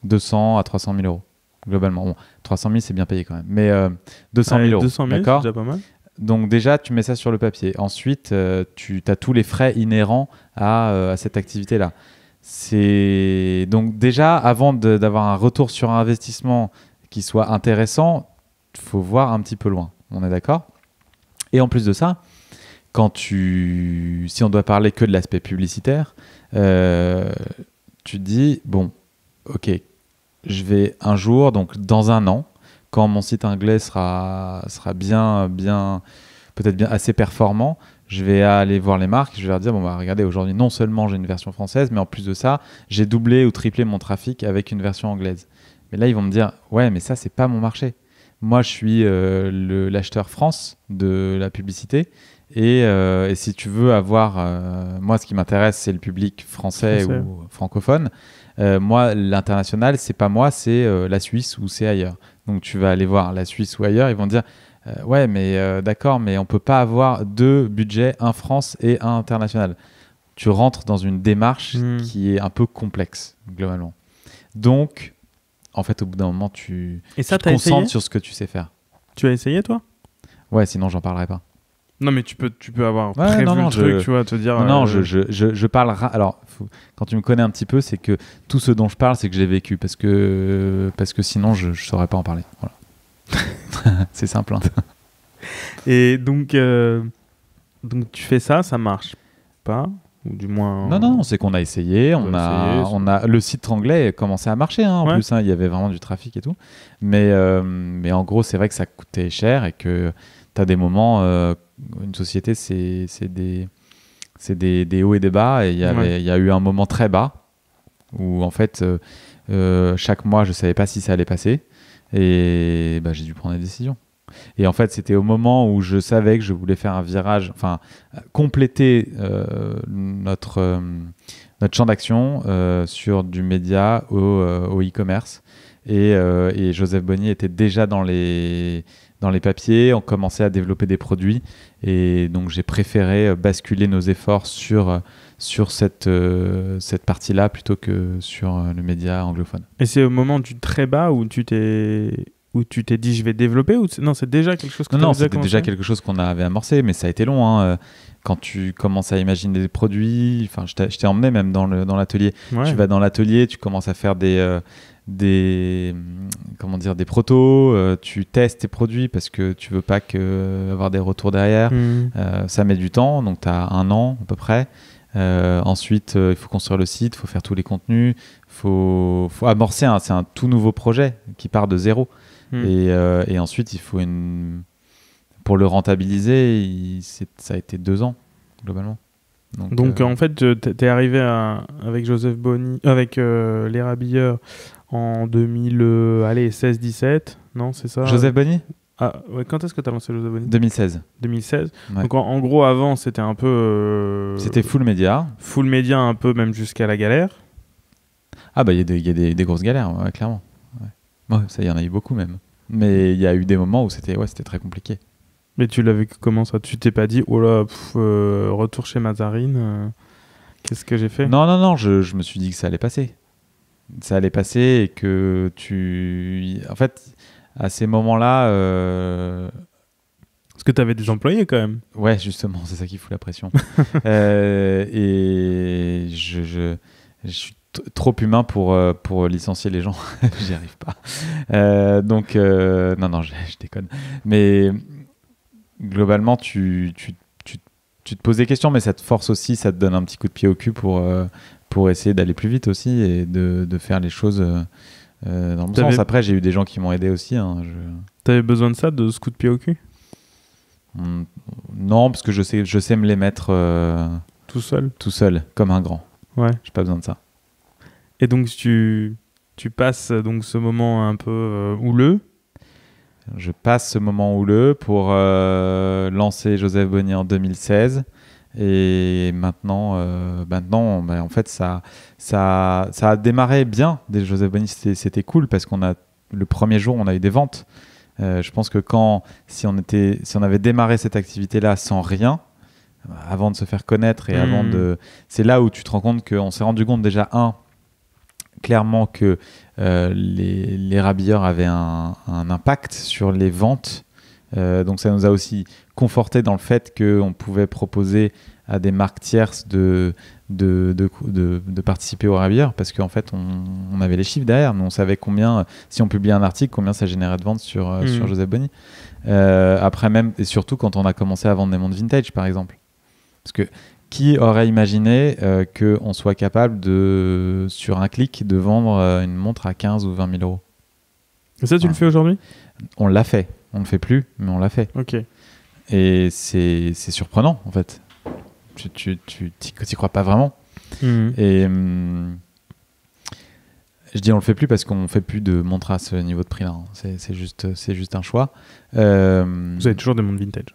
200 à 300 000 euros, globalement. Bon, 300 000, c'est bien payé quand même, mais 200 000 euros, 200 000, d'accord ? c'est déjà pas mal. Donc déjà, tu mets ça sur le papier. Ensuite, tu as tous les frais inhérents à cette activité-là. Donc déjà, avant d'avoir un retour sur un investissement qui soit intéressant, il faut voir un petit peu loin. On est d'accord ? Et en plus de ça, si on doit parler que de l'aspect publicitaire, tu te dis, ok, je vais un jour, donc dans 1 an, quand mon site anglais sera bien, peut-être bien assez performant, je vais aller voir les marques, je vais leur dire, regardez, aujourd'hui, non seulement j'ai une version française, mais en plus de ça, j'ai doublé ou triplé mon trafic avec une version anglaise. Mais là, ils vont me dire, ouais, mais ça, c'est pas mon marché. Moi, je suis l'acheteur France de la publicité. Et si tu veux avoir... moi, ce qui m'intéresse, c'est le public français ou francophone. Moi, l'international, c'est pas moi, c'est la Suisse ou c'est ailleurs. Donc tu vas aller voir la Suisse ou ailleurs, ils vont dire ouais, mais d'accord, mais on peut pas avoir deux budgets, un France et un international. Tu rentres dans une démarche qui est un peu complexe, globalement. Donc, en fait, au bout d'un moment, tu te concentres sur ce que tu sais faire. Tu as essayé, toi? Ouais, sinon, j'en parlerai pas. Non, mais tu peux avoir prévu le truc, tu vois, te dire... Non, je parle... Alors, quand tu me connais un petit peu, c'est que tout ce dont je parle, c'est que j'ai vécu, parce que sinon, je saurais pas en parler. Voilà. C'est simple. Hein. Et donc, tu fais ça marche pas? Ou du moins... Non, c'est qu'on a essayé. On a le site anglais commençait à marcher, hein, en plus. Hein, il y avait vraiment du trafic et tout. Mais en gros, c'est vrai que ça coûtait cher et que tu as des moments... une société, c'est des hauts et des bas. Et il y a eu un moment très bas où, en fait, chaque mois, je savais pas si ça allait passer. Et j'ai dû prendre des décisions. Et en fait, c'était au moment où je savais que je voulais faire un virage, enfin, compléter notre champ d'action sur du média au e-commerce. Et Joseph Bonny était déjà dans les papiers, on commençait à développer des produits. Et donc, j'ai préféré basculer nos efforts sur cette partie-là plutôt que sur le média anglophone. Et c'est au moment du très bas où tu t'es dit je vais développer ou non, c'est déjà quelque chose que Non, c'était déjà quelque chose qu'on avait amorcé, mais ça a été long. Hein. Quand tu commences à imaginer des produits, enfin, je t'ai emmené même dans l'atelier. Ouais. Tu vas dans l'atelier, tu commences à faire des protos, tu testes tes produits parce que tu veux pas avoir des retours derrière. Ça met du temps, donc tu as 1 an à peu près. Ensuite, il faut construire le site, il faut faire tous les contenus, faut amorcer. C'est un tout nouveau projet qui part de zéro. Et ensuite, il faut pour le rentabiliser, ça a été 2 ans globalement. Donc en fait, t'es arrivé avec Joseph Bonny, avec Les Rabilleurs en 2016-17, non, c'est ça? Joseph Bonny? Ah ouais, quand est-ce que t'as lancé Joseph Bonny? 2016. 2016. Ouais. Donc en gros, avant, c'était un peu... C'était full média. Full média, un peu même jusqu'à la galère. Ah bah il y a des grosses galères, ouais, clairement. Ouais, ça, il y en a eu beaucoup même. Mais il y a eu des moments où c'était très compliqué. Mais tu l'as vécu comment ça? Tu t'es pas dit, oh là, retour chez Mazarine, qu'est-ce que j'ai fait? Non, je me suis dit que ça allait passer. Ça allait passer et que en fait, à ces moments-là... Parce que tu avais des employés quand même. Ouais, justement, c'est ça qui fout la pression. Et je suis trop humain pour licencier les gens. J'y arrive pas. Donc, non, je déconne. Mais globalement, tu te poses des questions, mais ça te force aussi, ça te donne un petit coup de pied au cul pour essayer d'aller plus vite aussi et de faire les choses dans le bon sens. Après, j'ai eu des gens qui m'ont aidé aussi. Hein, T'avais besoin de ça, de ce coup de pied au cul? Non, parce que je sais me les mettre tout seul, comme un grand. Ouais. J'ai pas besoin de ça. Et donc tu passes donc ce moment un peu houleux. Je passe ce moment houleux pour lancer Joseph Bonny en 2016. Et maintenant, en fait, ça a démarré bien. Dès Joseph Bonny, c'était cool parce le premier jour, on a eu des ventes. Je pense que si on avait démarré cette activité-là sans rien, avant de se faire connaître et c'est là où tu te rends compte qu'on s'est rendu compte déjà, clairement que les Rabilleurs avaient un impact sur les ventes. Donc ça nous a aussi conforté dans le fait qu'on pouvait proposer à des marques tierces de participer aux Rabilleurs parce qu'en fait on avait les chiffres derrière, nous on savait combien, si on publiait un article, combien ça générait de ventes sur Joseph Bonny. Après même, et surtout quand on a commencé à vendre des montres vintage par exemple, parce que qui aurait imaginé qu'on soit capable sur un clic de vendre une montre à 15 ou 20 000 euros. Et ça, tu le fais aujourd'hui? On l'a fait. On ne le fait plus, mais on l'a fait. Ok. Et c'est surprenant, en fait. Tu t'y crois pas vraiment. Et je dis on le fait plus parce qu'on fait plus de montres à ce niveau de prix-là. Hein. C'est juste un choix. Vous avez toujours des montres vintage?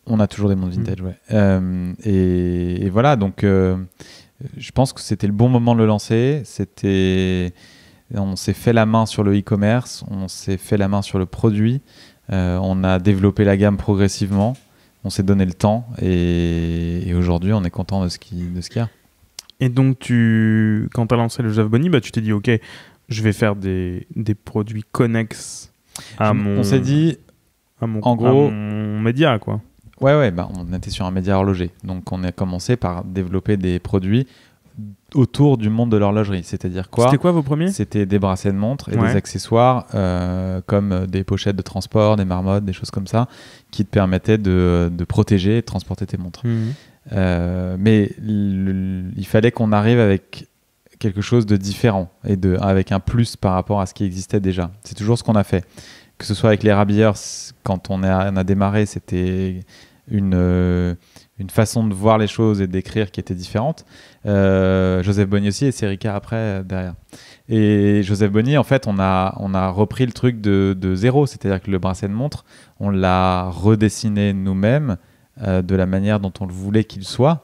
On a toujours des montres vintage, ouais. Et voilà, donc je pense que c'était le bon moment de le lancer. On s'est fait la main sur le e-commerce, on s'est fait la main sur le produit, on a développé la gamme progressivement, on s'est donné le temps et aujourd'hui on est content de ce qu'il y a. Et donc quand tu as lancé le Joseph Bonny, tu t'es dit ok, je vais faire des produits connexes on s'est dit en gros, à mon média quoi. Ouais, on était sur un média horloger. Donc, on a commencé par développer des produits autour du monde de l'horlogerie. C'est-à-dire quoi ? C'était quoi vos premiers ? C'était des bracelets de montre et des accessoires comme des pochettes de transport, des marmottes, des choses comme ça, qui te permettaient de protéger et de transporter tes montres. Mais il fallait qu'on arrive avec quelque chose de différent et avec un plus par rapport à ce qui existait déjà. C'est toujours ce qu'on a fait. Que ce soit avec les Rabilleurs, quand on a démarré, c'était une façon de voir les choses et d'écrire qui était différente. Joseph Bonny aussi et Serica après derrière. Et Joseph Bonny, en fait, on a repris le truc de zéro, c'est-à-dire que le bracelet de montre, on l'a redessiné nous-mêmes de la manière dont on le voulait qu'il soit.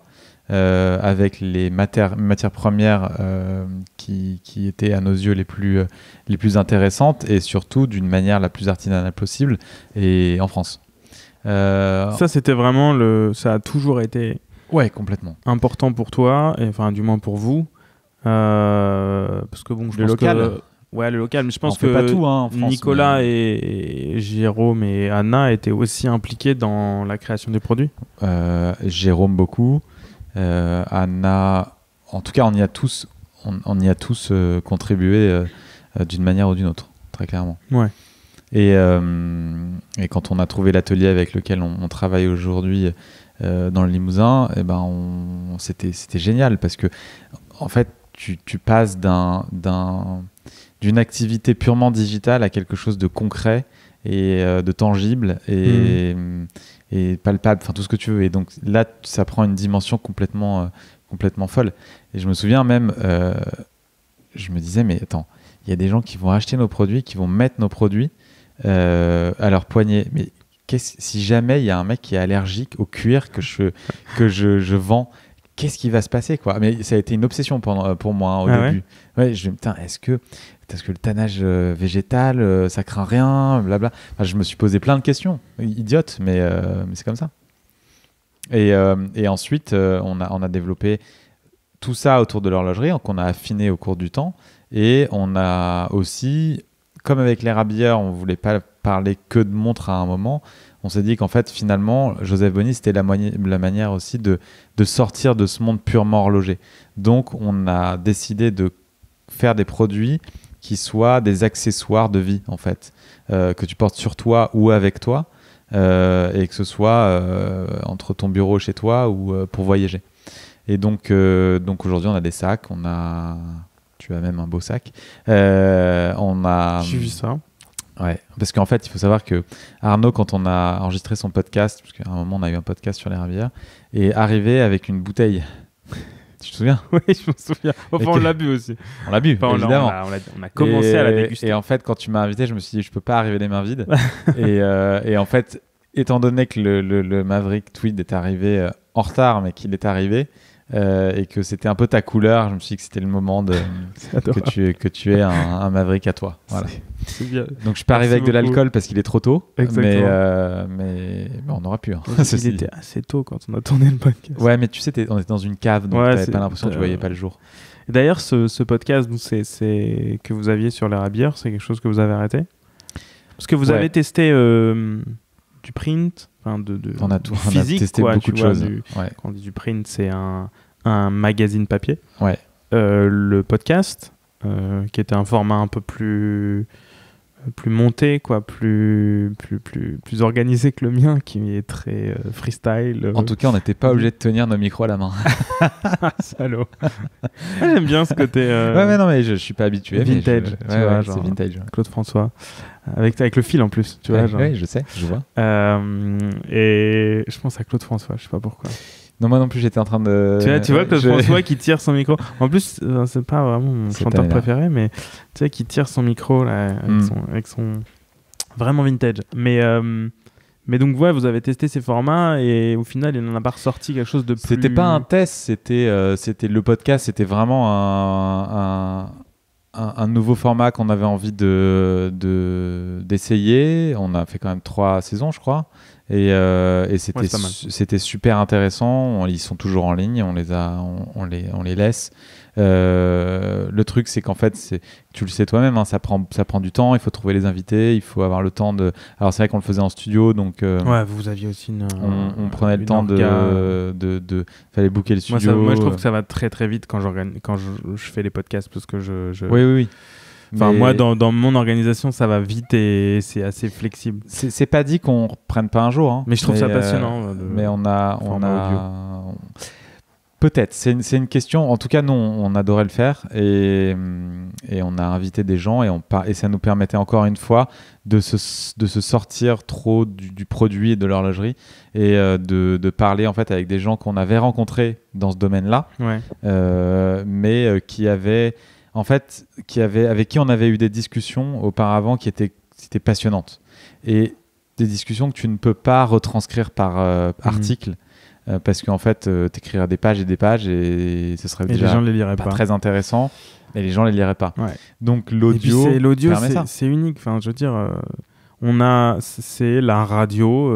Avec les matières premières qui étaient à nos yeux les plus intéressantes et surtout d'une manière la plus artisanale possible et en France. Ça c'était vraiment ça a toujours été complètement important pour toi et enfin du moins pour vous parce que bon je le pense local. Le local, mais je pense on fait que pas tout, en France, Nicolas et Jérôme et Anna étaient aussi impliqués dans la création des produits. Jérôme beaucoup. Anna, en tout cas, on y a tous contribué d'une manière ou d'une autre, très clairement. Ouais. Et quand on a trouvé l'atelier avec lequel on travaille aujourd'hui dans le Limousin, c'était génial parce que en fait, tu passes d'une activité purement digitale à quelque chose de concret et de tangible et palpable, enfin tout ce que tu veux. Et donc là, ça prend une dimension complètement folle. Et je me souviens même, je me disais, mais attends, il y a des gens qui vont acheter nos produits, qui vont mettre nos produits à leur poignet. Mais si jamais il y a un mec qui est allergique au cuir que je vends, qu'est-ce qui va se passer quoi ? Mais ça a été une obsession pour moi au début. Ouais, je me dis, putain, est-ce que le tannage végétal, ça craint rien, blabla. Enfin, je me suis posé plein de questions, idiotes, mais c'est comme ça. Et ensuite, on a développé tout ça autour de l'horlogerie, qu'on a affiné au cours du temps. Et on a aussi, comme avec les Rabilleurs, on ne voulait pas parler que de montres à un moment. On s'est dit qu'en fait, finalement, Joseph Bonny, c'était la manière aussi de sortir de ce monde purement horloger. Donc, on a décidé de faire des produits qui soient des accessoires de vie, en fait, que tu portes sur toi ou avec toi, et que ce soit entre ton bureau chez toi ou pour voyager. Et donc aujourd'hui, on a des sacs, tu as même un beau sac. J'ai vu ça. Ouais, parce qu'en fait, il faut savoir que Arnaud, quand on a enregistré son podcast, parce qu'à un moment, on a eu un podcast sur les Rabilleurs, est arrivé avec une bouteille. Tu te souviens ? Oui, je me souviens. Enfin, on l'a bu aussi. On l'a bu, enfin, évidemment. On a commencé à la déguster. Et en fait, quand tu m'as invité, je me suis dit, je peux pas arriver les mains vides. et en fait, étant donné que le Maverick Tweed est arrivé en retard, mais qu'il est arrivé, et que c'était un peu ta couleur, je me suis dit que c'était le moment que tu aies un Maverick à toi. Voilà. C'est bien. Donc je suis pas arrivé avec de l'alcool parce qu'il est trop tôt. Exactement. Mais on aurait pu. Il était assez tôt quand on a tourné le podcast. Ouais, mais tu sais, on était dans une cave, donc t'avais pas l'impression que tu voyais pas le jour. Et d'ailleurs, ce podcast que vous aviez sur les Rabilleurs, c'est quelque chose que vous avez arrêté ? Parce que vous avez testé du print, on a testé beaucoup de choses. Quand on dit du print, c'est un magazine papier. Ouais. Le podcast, qui était un format un peu plus monté, quoi, plus organisé que le mien, qui est très freestyle. En tout cas, on n'était pas obligé de tenir nos micros à la main. Salaud. J'aime bien ce côté. Ouais, mais non, mais je suis pas habitué. Vintage. C'est vintage. Claude François. Avec le fil en plus, tu vois. Oui, je sais, je vois. Et je pense à Claude François, je sais pas pourquoi. Non, moi non plus, j'étais en train de... Tu vois Claude François qui tire son micro. En plus, c'est pas vraiment mon chanteur préféré, mais tu sais, qui tire son micro là, avec son... Vraiment vintage. Mais Mais donc, ouais, vous avez testé ces formats et au final, il n'en a pas ressorti quelque chose de plus... C'était pas un test, c'était le podcast, c'était vraiment un nouveau format qu'on avait envie d'essayer. On a fait quand même 3 saisons, je crois. Et c'était super intéressant. Ils sont toujours en ligne, on les laisse. Le truc, c'est qu'en fait, tu le sais toi-même, hein, ça prend du temps. Il faut trouver les invités, il faut avoir le temps de. Alors c'est vrai qu'on le faisait en studio, donc. Ouais, vous aviez aussi on prenait le temps de fallait booker le studio. Moi, je trouve que ça va très très vite quand je fais les podcasts parce que Oui. Enfin, moi, dans mon organisation, ça va vite et c'est assez flexible. C'est pas dit qu'on reprenne pas un jour. Hein, mais je trouve ça passionnant. Mais on a peut-être. C'est une question. En tout cas, nous, on adorait le faire et on a invité des gens et ça nous permettait encore une fois de se sortir trop du produit et de l'horlogerie et de parler en fait avec des gens qu'on avait rencontrés dans ce domaine-là, mais qui avaient avec qui on avait eu des discussions auparavant qui étaient passionnantes et des discussions que tu ne peux pas retranscrire par article parce qu'en fait t'écrirais des pages et ce serait déjà les gens les liraient pas très intéressant et les gens les liraient pas. Donc l'audio c'est unique, enfin je veux dire c'est la radio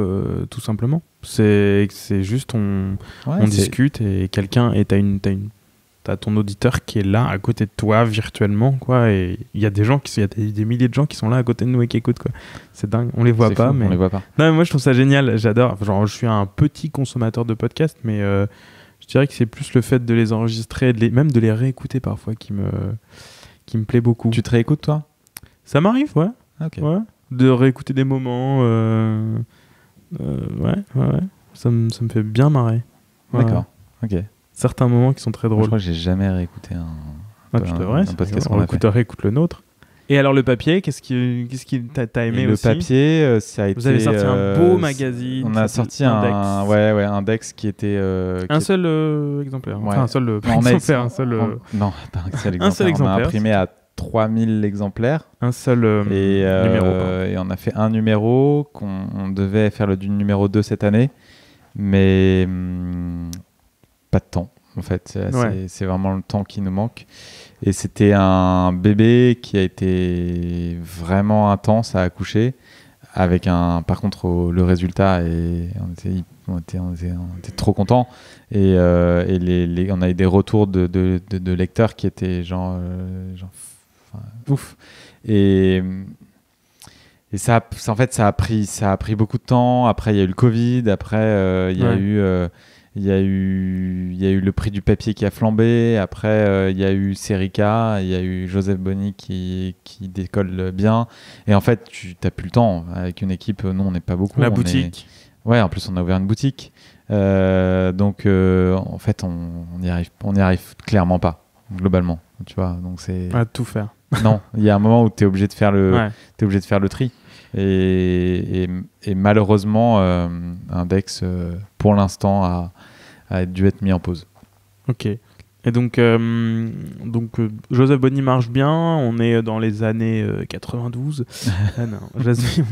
tout simplement. C'est juste on discute et t'as ton auditeur qui est là à côté de toi virtuellement quoi, et il y a des milliers de gens qui sont là à côté de nous et qui écoutent quoi. C'est dingue, on les voit pas. On les voit pas. Non, mais moi je trouve ça génial, j'adore. Genre je suis un petit consommateur de podcasts, mais je dirais que c'est plus le fait de les enregistrer, même de les réécouter parfois qui me plaît beaucoup. Tu te réécoutes toi? Ça m'arrive, ouais. Okay. Ouais. De réécouter des moments, ouais. Ça me fait bien marrer. D'accord. Ok. Certains moments qui sont très drôles. Je crois que j'ai jamais réécouté un podcast qu'on a fait. Réécoute le nôtre. Et alors le papier, qu'est-ce qui t'as aimé et aussi? Le papier, ça a été. Vous avez sorti un beau magazine. On a sorti un Dex qui était. Un seul exemplaire. Ouais. Enfin un seul. Non, pas un seul exemplaire. Un seul exemplaire. On a imprimé à 3000 exemplaires. Un seul numéro. Et on a fait un numéro qu'on devait faire le numéro 2 cette année, mais pas de temps. En fait, c'est vraiment le temps qui nous manque. Et c'était un bébé qui a été vraiment intense à accoucher, avec par contre le résultat, et on était trop contents. Et on a eu des retours de lecteurs qui étaient ouf. Et ça, en fait, ça a pris beaucoup de temps. Après, il y a eu le Covid. Après, il y a eu le prix du papier qui a flambé. Après, il y a eu Serica, il y a eu Joseph Bonny qui décolle bien. Et en fait, tu n'as plus le temps. Avec une équipe, nous, on n'est pas beaucoup. La boutique. Ouais, en plus, on a ouvert une boutique. Donc, en fait, on n'y arrive clairement pas, globalement. Tu vois, donc c'est... À tout faire. Non, il y a un moment où tu es obligé de faire le tri. Et malheureusement, Index, pour l'instant, a dû être mis en pause. Ok. Et donc Joseph Bonny marche bien. On est dans les années 92. On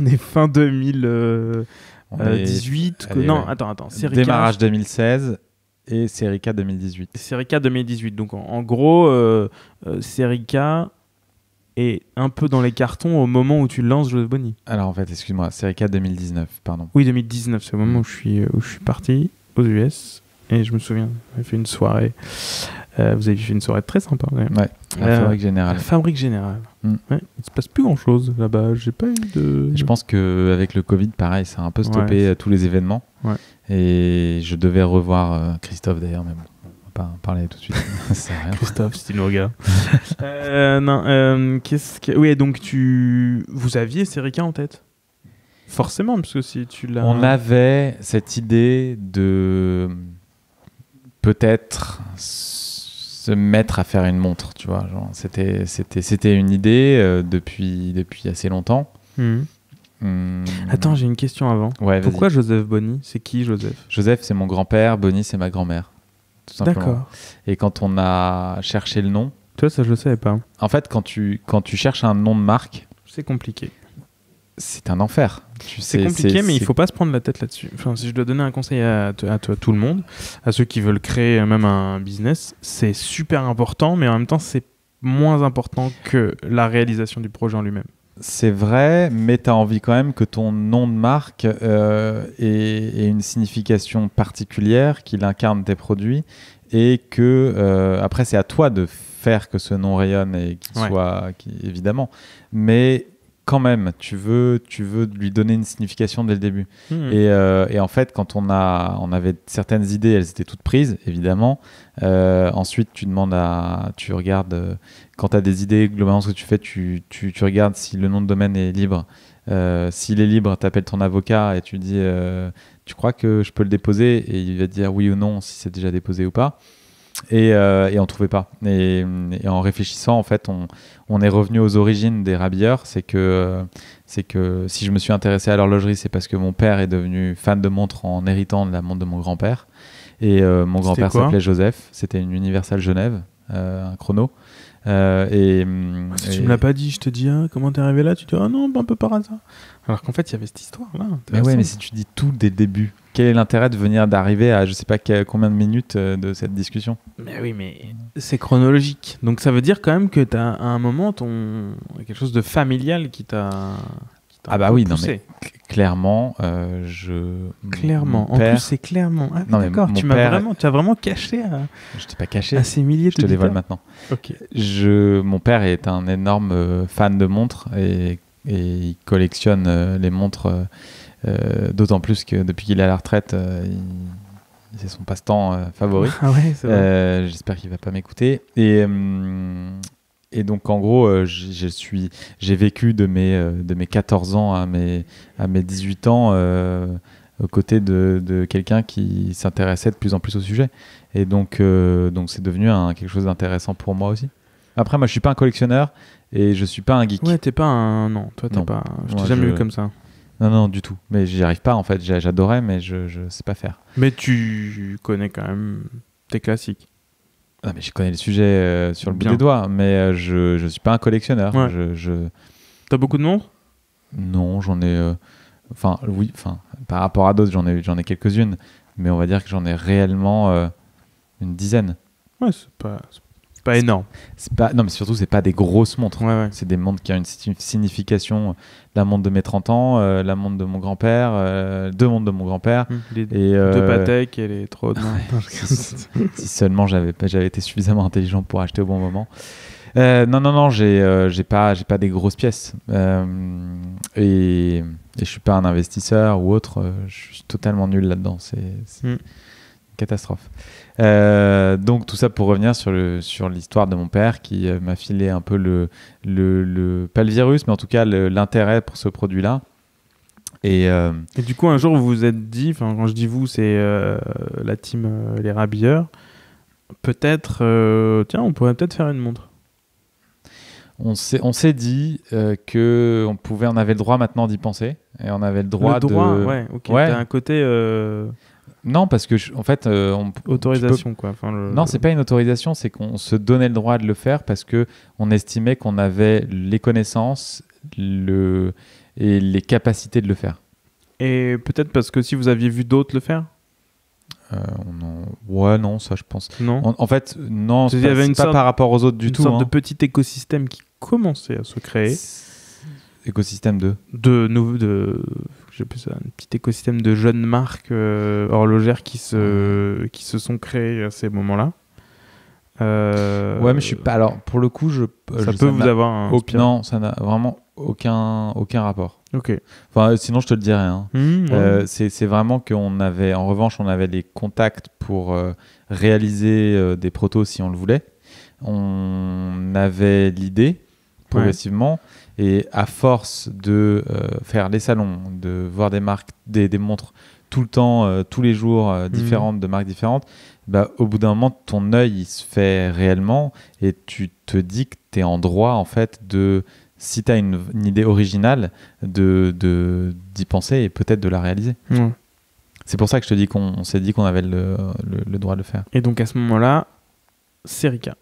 est fin 2018. Non, attends. Serica, démarrage 2016 et Serica 2018. Serica 2018. Donc en gros, Serica est un peu dans les cartons au moment où tu lances Joseph Bonny. Alors en fait, excuse-moi, Serica 2019, pardon. Oui, 2019, c'est le moment où je suis parti aux US. Et je me souviens, on avait fait une soirée. Vous avez fait une soirée très sympa. Ouais, la Fabrique Générale. La Fabrique Générale. Ouais, il se passe plus grand-chose là-bas. J'ai pas eu de... Je pense qu'avec le Covid, pareil, ça a un peu stoppé tous les événements. Ouais. Et je devais revoir Christophe d'ailleurs, mais bon, on va pas en parler tout de suite. Ça sert à rien. Christophe, c'est nos gars. Oui, donc vous aviez Serica en tête? Forcément, parce que si tu l'as... On avait cette idée de... peut-être se mettre à faire une montre, tu vois. Genre, c'était une idée depuis assez longtemps. Attends, j'ai une question avant. Ouais, pourquoi Joseph Bonny? C'est qui Joseph? Joseph, c'est mon grand-père. Bonny, c'est ma grand-mère. Tout simplement. D'accord. Et quand on a cherché le nom... Toi, ça, je le savais pas. En fait, quand tu cherches un nom de marque... C'est compliqué. c'est un enfer. C'est compliqué, mais il faut pas se prendre la tête là-dessus. Enfin, si je dois donner un conseil à tout le monde, à ceux qui veulent créer même un business, c'est super important, mais en même temps, c'est moins important que la réalisation du projet en lui-même. C'est vrai, mais tu as envie quand même que ton nom de marque ait une signification particulière, qu'il incarne tes produits, et que après, c'est à toi de faire que ce nom rayonne et qu'il soit, évidemment. Mais quand même, tu veux lui donner une signification dès le début. Et en fait, quand on avait certaines idées, elles étaient toutes prises, évidemment. Ensuite, tu regardes, quand tu as des idées, globalement, ce que tu fais, tu regardes si le nom de domaine est libre. S'il est libre, tu appelles ton avocat et tu dis tu crois que je peux le déposer, et il va te dire oui ou non si c'est déjà déposé ou pas. Et on trouvait pas. Et en réfléchissant, en fait, on est revenu aux origines des Rabilleurs. C'est que si je me suis intéressé à l'horlogerie, c'est parce que mon père est devenu fan de montres en héritant de la montre de mon grand-père. Et mon grand-père s'appelait Joseph. C'était une Universal Genève, un chrono. Si tu me l'as pas dit, je te dis comment t'es arrivé là, tu dis non, un peu par hasard. Alors qu'en fait, il y avait cette histoire-là. Mais ouais, mais si tu dis tout dès le début, quel est l'intérêt d'arriver à je sais pas combien de minutes de cette discussion? Mais oui, mais c'est chronologique. Donc ça veut dire quand même que tu as à un moment quelque chose de familial qui t'a ah bah oui, poussé. Non mais clairement, Clairement. En père... plus, c'est clairement. Ah, non, d'accord. Tu as vraiment caché. Je t'ai pas caché. À ces milliers de. Je te dévoile maintenant. Ok. Mon père est un énorme fan de montres et il collectionne les montres. D'autant plus que depuis qu'il est à la retraite, c'est son passe-temps favori. Ah ouais, c'est vrai. J'espère qu'il va pas m'écouter. Et donc en gros, j'ai vécu de mes 14 ans à mes 18 ans aux côtés de quelqu'un qui s'intéressait de plus en plus au sujet. Et donc c'est devenu quelque chose d'intéressant pour moi aussi. Après, moi, je suis pas un collectionneur et je suis pas un geek. Ouais, t'es pas un... Non, toi, t'es pas... Je t'ai jamais vu comme ça. Non, du tout. Mais j'y arrive pas, en fait. J'adorais, mais je sais pas faire. Mais tu connais quand même tes classiques. Non, mais je connais le sujet sur le bout des doigts, mais je suis pas un collectionneur. Ouais. T'as beaucoup de montres ? Non, j'en ai... oui, par rapport à d'autres, j'en ai quelques-unes, mais on va dire que j'en ai réellement une dizaine. Ouais, c'est pas énorme. Non, mais surtout, c'est pas des grosses montres. Ouais. C'est des montres qui ont une signification. La montre de mes 30 ans, la montre de mon grand-père, deux montres de mon grand-père. Deux Patek et les Trônes. Si seulement j'avais été suffisamment intelligent pour acheter au bon moment. Non, j'ai pas des grosses pièces. Et je suis pas un investisseur ou autre. Je suis totalement nul là-dedans. C'est une catastrophe. Donc tout ça pour revenir sur l'histoire de mon père qui m'a filé un peu pas le virus, mais en tout cas l'intérêt pour ce produit-là. Et du coup, un jour, vous vous êtes dit, quand je dis vous, c'est la team Les Rabilleurs, peut-être, on pourrait peut-être faire une montre. On s'est dit on avait le droit maintenant d'y penser, et on avait le droit ouais, ok. Ouais. T'as un côté... Non, parce que en fait, autorisation quoi. Non, c'est pas une autorisation, c'est qu'on se donnait le droit de le faire parce que on estimait qu'on avait les connaissances, et les capacités de le faire. Et peut-être parce que si vous aviez vu d'autres le faire. Non, ça je pense. Non. En fait, non. Il y avait pas par rapport aux autres du tout. Une sorte de petit écosystème qui commençait à se créer. Écosystème j'ai plus ça, un petit écosystème de jeunes marques horlogères qui se sont créées à ces moments-là. Ouais, mais je suis pas. Alors, pour le coup, ça peut vous avoir un. Non, ça n'a vraiment aucun rapport. Ok. Sinon, je te le dirais. Hein. Ouais. C'est vraiment qu'on avait, en revanche, on avait les contacts pour réaliser des protos si on le voulait. On avait l'idée progressivement. Ouais. Et à force de faire les salons, de voir des marques, des montres tout le temps, tous les jours, différentes, de marques différentes, au bout d'un moment, ton œil, il se fait réellement et tu te dis que tu es en droit, en fait, si tu as une idée originale, d'y penser et peut-être de la réaliser. Ouais. C'est pour ça que je te dis qu'on s'est dit qu'on avait le droit de le faire. Et donc, à ce moment-là, Serica.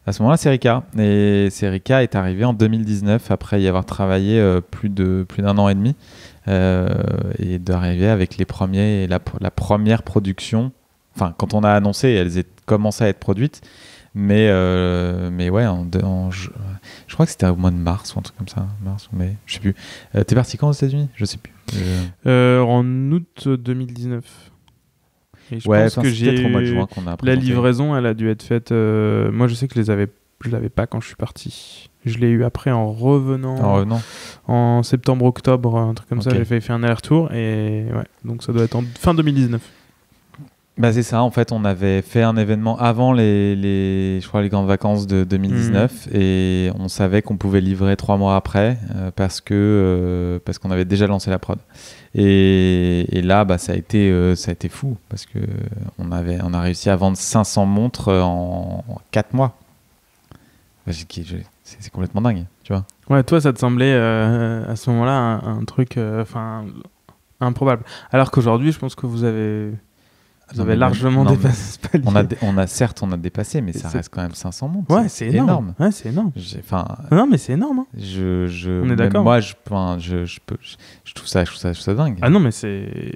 À ce moment-là, Serica. Et Serica est arrivé en 2019, après y avoir travaillé plus d'un an et demi, et d'arriver avec la première production. Enfin, quand on a annoncé, elles commençaient à être produites. Mais ouais, je crois que c'était au mois de mars ou un truc comme ça. Mars ou mai, je sais plus. T'es parti quand aux États-Unis? Je sais plus. En août 2019. Et je pense que c'est peut-être au mois de juin qu'on a présenté. La livraison, elle a dû être faite. Moi, je sais que je l'avais pas quand je suis parti. Je l'ai eu après en revenant. En septembre-octobre, un truc comme ça. J'ai fait un aller-retour. Et ouais, donc ça doit être en fin 2019. Bah c'est ça, en fait, on avait fait un événement avant je crois les grandes vacances de 2019 et on savait qu'on pouvait livrer 3 mois après parce qu'on avait déjà lancé la prod. Et là, bah, ça a été fou parce que on a réussi à vendre 500 montres en 4 mois. C'est complètement dingue, tu vois. Ouais, toi, ça te semblait à ce moment-là un truc improbable. Alors qu'aujourd'hui, je pense que vous avez largement dépassé ce palier. On a dépassé, mais ça reste quand même 500 montres. Ouais, c'est énorme. Ouais, c'est énorme. Non, mais c'est énorme. Hein. On est d'accord. Moi, je trouve ça dingue. Ah non, mais c'est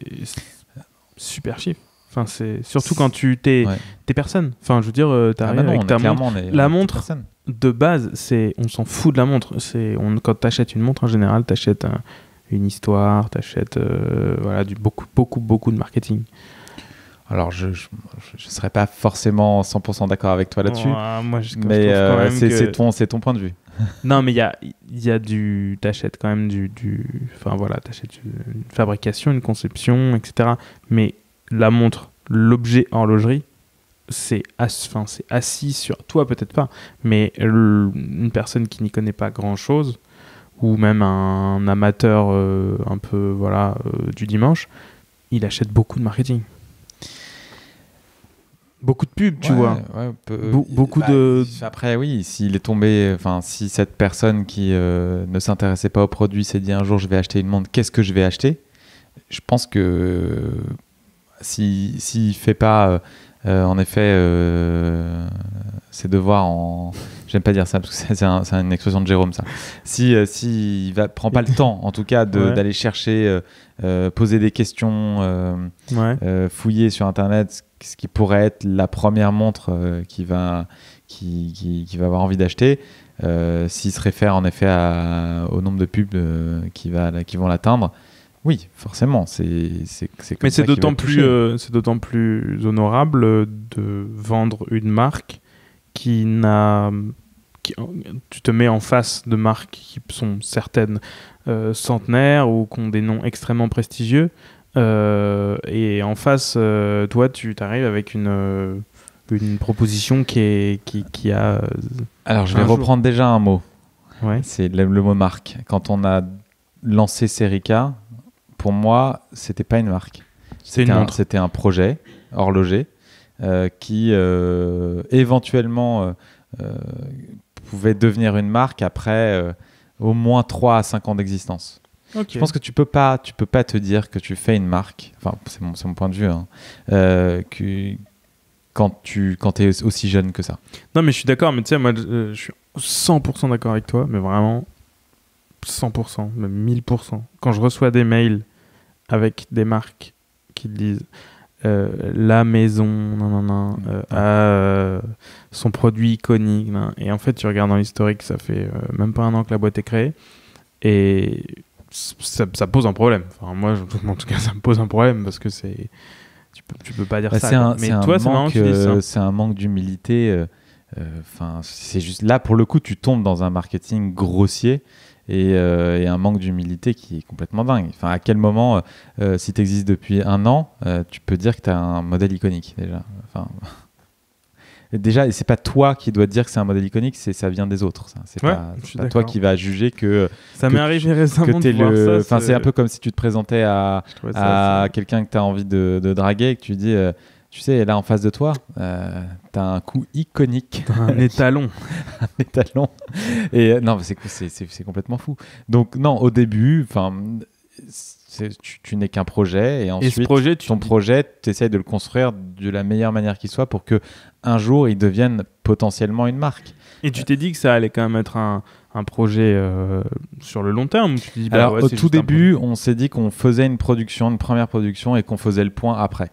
super chiffre. Enfin, c'est surtout quand t'es personne. Enfin, je veux dire, t'arrives avec ta montre. La montre, de base, on s'en fout de la montre. Quand t'achètes une montre, en général, t'achètes une histoire, t'achètes beaucoup de marketing. Alors, je serais pas forcément 100% d'accord avec toi là-dessus, mais c'est ton point de vue. Non, mais il y a t'achètes quand même t'achètes une fabrication, une conception, etc. Mais la montre, l'objet horlogerie, c'est assis sur toi, peut-être pas, mais une personne qui n'y connaît pas grand-chose, ou même un amateur un peu du dimanche, il achète beaucoup de marketing. Beaucoup de pubs, tu vois. Beaucoup de... Après, oui, s'il est tombé... si cette personne qui ne s'intéressait pas au produit s'est dit un jour, je vais acheter une montre, qu'est-ce que je vais acheter? Je pense que s'il fait pas, en effet, ses devoirs en... J'aime pas dire ça, parce que c'est une expression de Jérôme, ça. Si prend pas le temps, en tout cas, d'aller chercher, poser des questions, fouiller sur Internet, ce qui pourrait être la première montre qu'il va avoir envie d'acheter, s'il se réfère en effet au nombre de pubs qui vont l'atteindre, oui, forcément, mais c'est d'autant plus honorable de vendre une marque tu te mets en face de marques qui sont certaines centenaires ou qui ont des noms extrêmement prestigieux. Et en face, toi, tu t'arrives avec une proposition qui a... Alors, je vais reprendre déjà un mot. Ouais. C'est le mot marque. Quand on a lancé Serica, pour moi, c'était pas une marque. C'était un projet horloger qui éventuellement pouvait devenir une marque après au moins 3 à 5 ans d'existence. Okay. Je pense que tu peux pas te dire que tu fais une marque, enfin c'est mon point de vue, hein, quand t'es aussi jeune que ça. Non mais je suis d'accord, mais tu sais, moi je suis 100% d'accord avec toi, mais vraiment 100%, même 1000%. Quand je reçois des mails avec des marques qui disent la maison a son produit iconique, et en fait tu regardes dans l'historique, ça fait même pas 1 an que la boîte est créée, et ça pose un problème. Enfin, moi, en tout cas, ça me pose un problème parce que tu peux pas dire ça. Mais toi, c'est un manque d'humilité. C'est juste là, pour le coup, tu tombes dans un marketing grossier et un manque d'humilité qui est complètement dingue. Enfin, à quel moment, si tu existes depuis 1 an, tu peux dire que tu as un modèle iconique déjà. Déjà, et c'est pas toi qui dois te dire que c'est un modèle iconique, ça vient des autres. Ça. C'est pas toi qui vas juger que ça m'est arrivé récemment de voir ça. C'est un peu comme si tu te présentais à quelqu'un que tu as envie de draguer et que tu dis tu sais, là en face de toi, tu as un coup iconique. Un étalon. Un étalon. Et non, c'est complètement fou. Donc non, au début, tu n'es qu'un projet et ensuite ce projet, ton projet, tu essayes de le construire de la meilleure manière qui soit pour que un jour il devienne potentiellement une marque. Et tu t'es dit que ça allait quand même être un projet sur le long terme? Tu t'es dit, Alors ouais, au c'est tout juste un début, on s'est dit qu'on faisait une première production et qu'on faisait le point après.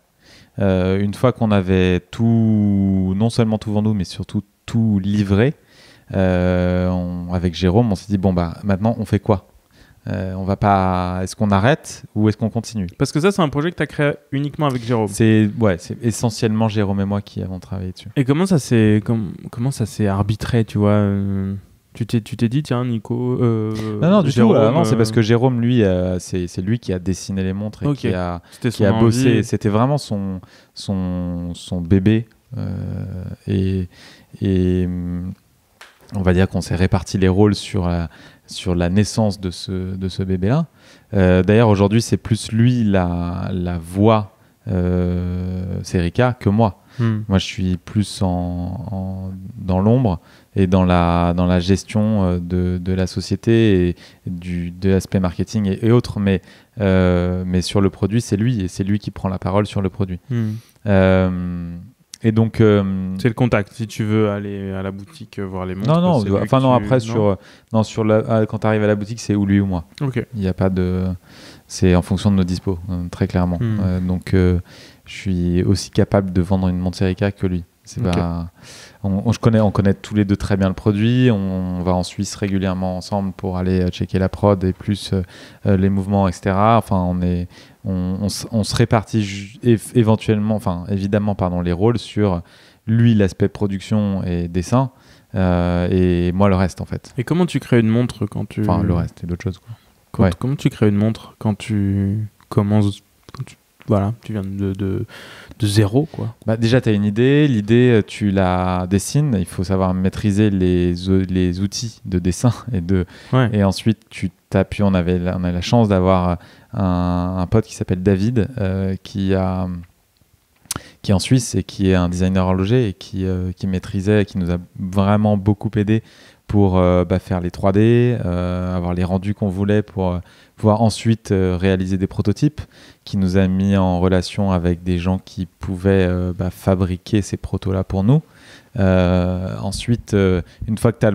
Une fois qu'on avait tout, non seulement tout vendu, mais surtout tout livré, avec Jérôme, on s'est dit maintenant on fait quoi? On va pas. Est-ce qu'on arrête ou est-ce qu'on continue? Parce que ça, c'est un projet que tu as créé uniquement avec Jérôme. C'est essentiellement Jérôme et moi qui avons travaillé dessus. Et comment ça s'est arbitré, tu vois tu t'es dit, tiens, Nico. Non, du Jérôme, tout. Non, c'est parce que Jérôme, lui, c'est lui qui a dessiné les montres et qui a bossé. envie. C'était vraiment son bébé. Et on va dire qu'on s'est réparti les rôles sur la naissance de ce bébé-là. D'ailleurs, aujourd'hui, c'est plus lui la voix Serica que moi. Moi, je suis plus dans l'ombre et dans la gestion de la société et de l'aspect marketing et autres. Mais sur le produit, c'est lui et c'est lui qui prend la parole sur le produit. Et donc, c'est le contact. Si tu veux aller à la boutique voir les montres. Quand tu arrives à la boutique, c'est ou lui ou moi. Ok. Il n'y a pas de. C'est en fonction de nos dispos, très clairement. Donc, je suis aussi capable de vendre une montre Serica que lui. On connaît tous les deux très bien le produit. On va en Suisse régulièrement ensemble pour aller checker la prod et plus les mouvements, etc. Enfin, on se répartit évidemment, les rôles sur lui l'aspect production et dessin et moi le reste en fait. Et comment tu crées une montre quand tu... Enfin le reste, c'est d'autres choses quoi. Comment tu crées une montre quand tu commences... Voilà, tu viens de zéro, quoi. Déjà, tu as une idée. L'idée, tu la dessines. Il faut savoir maîtriser les outils de dessin. Et ensuite, tu t'appuies. On a la chance d'avoir un pote qui s'appelle David, qui est en Suisse et qui est un designer horloger et qui maîtrisait, qui nous a vraiment beaucoup aidé pour faire les 3D, avoir les rendus qu'on voulait pour pouvoir ensuite réaliser des prototypes, qui nous a mis en relation avec des gens qui pouvaient fabriquer ces protos-là pour nous. Ensuite, une fois que tu as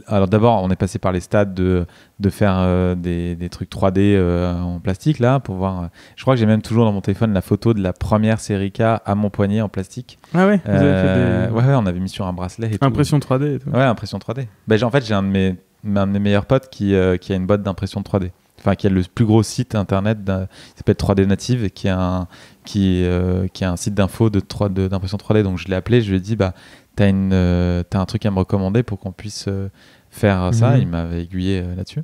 alors d'abord, on est passé par les stades de faire des trucs 3D en plastique là pour voir. Je crois que j'ai même toujours dans mon téléphone la photo de la première Serica à mon poignet en plastique. Ah ouais. Vous avez fait ouais, on avait mis sur un bracelet. Et impression 3D. Et tout. Ouais, impression 3D. En fait, j'ai un de mes meilleurs potes qui a une boîte d'impression 3D. Enfin, qui a le plus gros site internet qui s'appelle 3D Native et qui a un site d'info d'impression 3D. Donc je l'ai appelé, je lui ai dit t'as un truc à me recommander pour qu'on puisse faire ça. Il m'avait aiguillé là-dessus.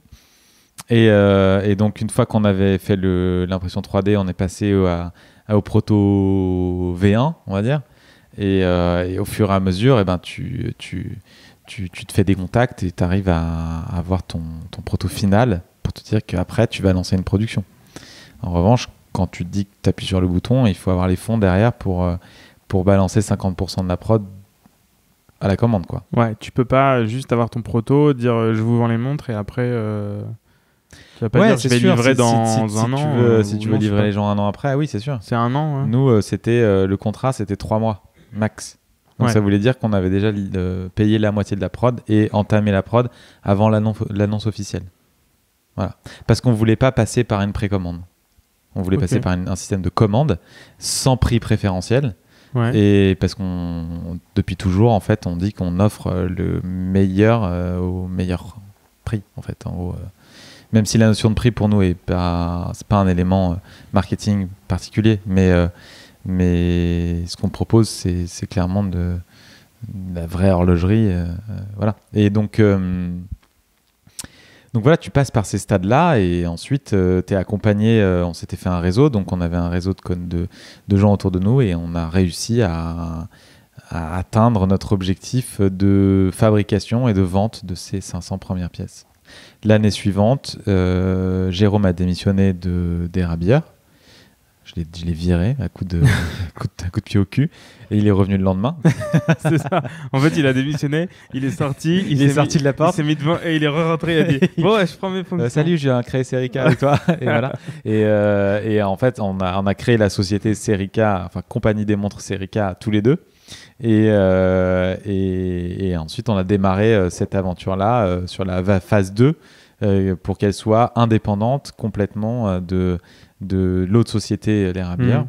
Et donc une fois qu'on avait fait l'impression 3D, on est passé au proto V1, on va dire. Et au fur et à mesure, tu te fais des contacts et tu arrives à avoir ton proto final pour te dire qu'après, tu vas lancer une production. En revanche, quand tu te dis que tu appuies sur le bouton, il faut avoir les fonds derrière pour balancer 50% de la prod à la commande, quoi. Ouais, tu peux pas juste avoir ton proto, dire je vous vends les montres et après tu vas pas dire je vais livrer dans un an. Si tu veux livrer les gens un an après, oui, c'est sûr. C'est un an. Ouais. Nous, le contrat, c'était 3 mois max. Donc ça voulait dire qu'on avait déjà payé la moitié de la prod et entamé la prod avant l'annonce officielle. Voilà. Parce qu'on voulait pas passer par une précommande. On voulait passer par un système de commande sans prix préférentiel. Ouais. Et parce depuis toujours, en fait, on dit qu'on offre le meilleur au meilleur prix, en fait. En gros, même si la notion de prix pour nous c'est pas un élément marketing particulier, mais ce qu'on propose, c'est clairement de la vraie horlogerie, voilà. Et donc voilà, tu passes par ces stades-là et ensuite tu es accompagné, on s'était fait un réseau, donc on avait un réseau de gens autour de nous et on a réussi à atteindre notre objectif de fabrication et de vente de ces 500 premières pièces. L'année suivante, Jérôme a démissionné des Rabilleurs Je l'ai viré à coup de pied au cul et il est revenu le lendemain. C'est ça. En fait, il a démissionné, il est sorti, il est sorti de la porte. Il s'est mis devant et il est rentré. Il a dit bon, ouais, je prends mes fonctions. Salut, je viens créer Serica avec toi. Et voilà. Et en fait, on a créé la société Serica, enfin compagnie des montres Serica tous les deux. Et ensuite, on a démarré cette aventure-là sur la phase 2 pour qu'elle soit indépendante complètement de l'autre société, les Rabières.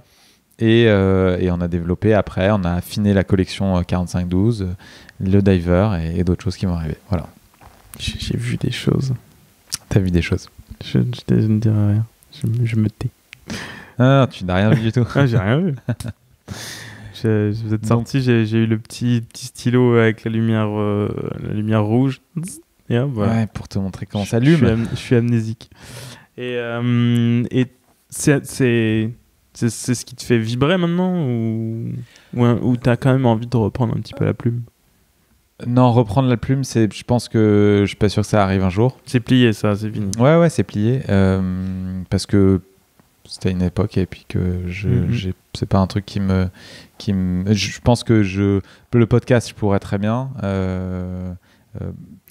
Et on a développé après, on a affiné la collection 4512, le diver et d'autres choses qui vont arriver. Voilà. J'ai vu des choses. T'as vu des choses? Je ne dirai rien. Je me tais. Ah, tu n'as rien vu du tout. Ah, j'ai rien vu. Vous êtes sorti, j'ai eu le petit stylo avec la lumière rouge. Et hop, voilà. Ouais, pour te montrer comment ça allume. Je suis amnésique. Et c'est ce qui te fait vibrer maintenant ou t'as quand même envie de reprendre un petit peu la plume? Non, reprendre la plume, je pense que je suis pas sûr que ça arrive un jour. C'est plié, ça, c'est fini. Ouais, c'est plié. Parce que c'était une époque et puis que c'est pas un truc qui me je pense que le podcast, je pourrais très bien.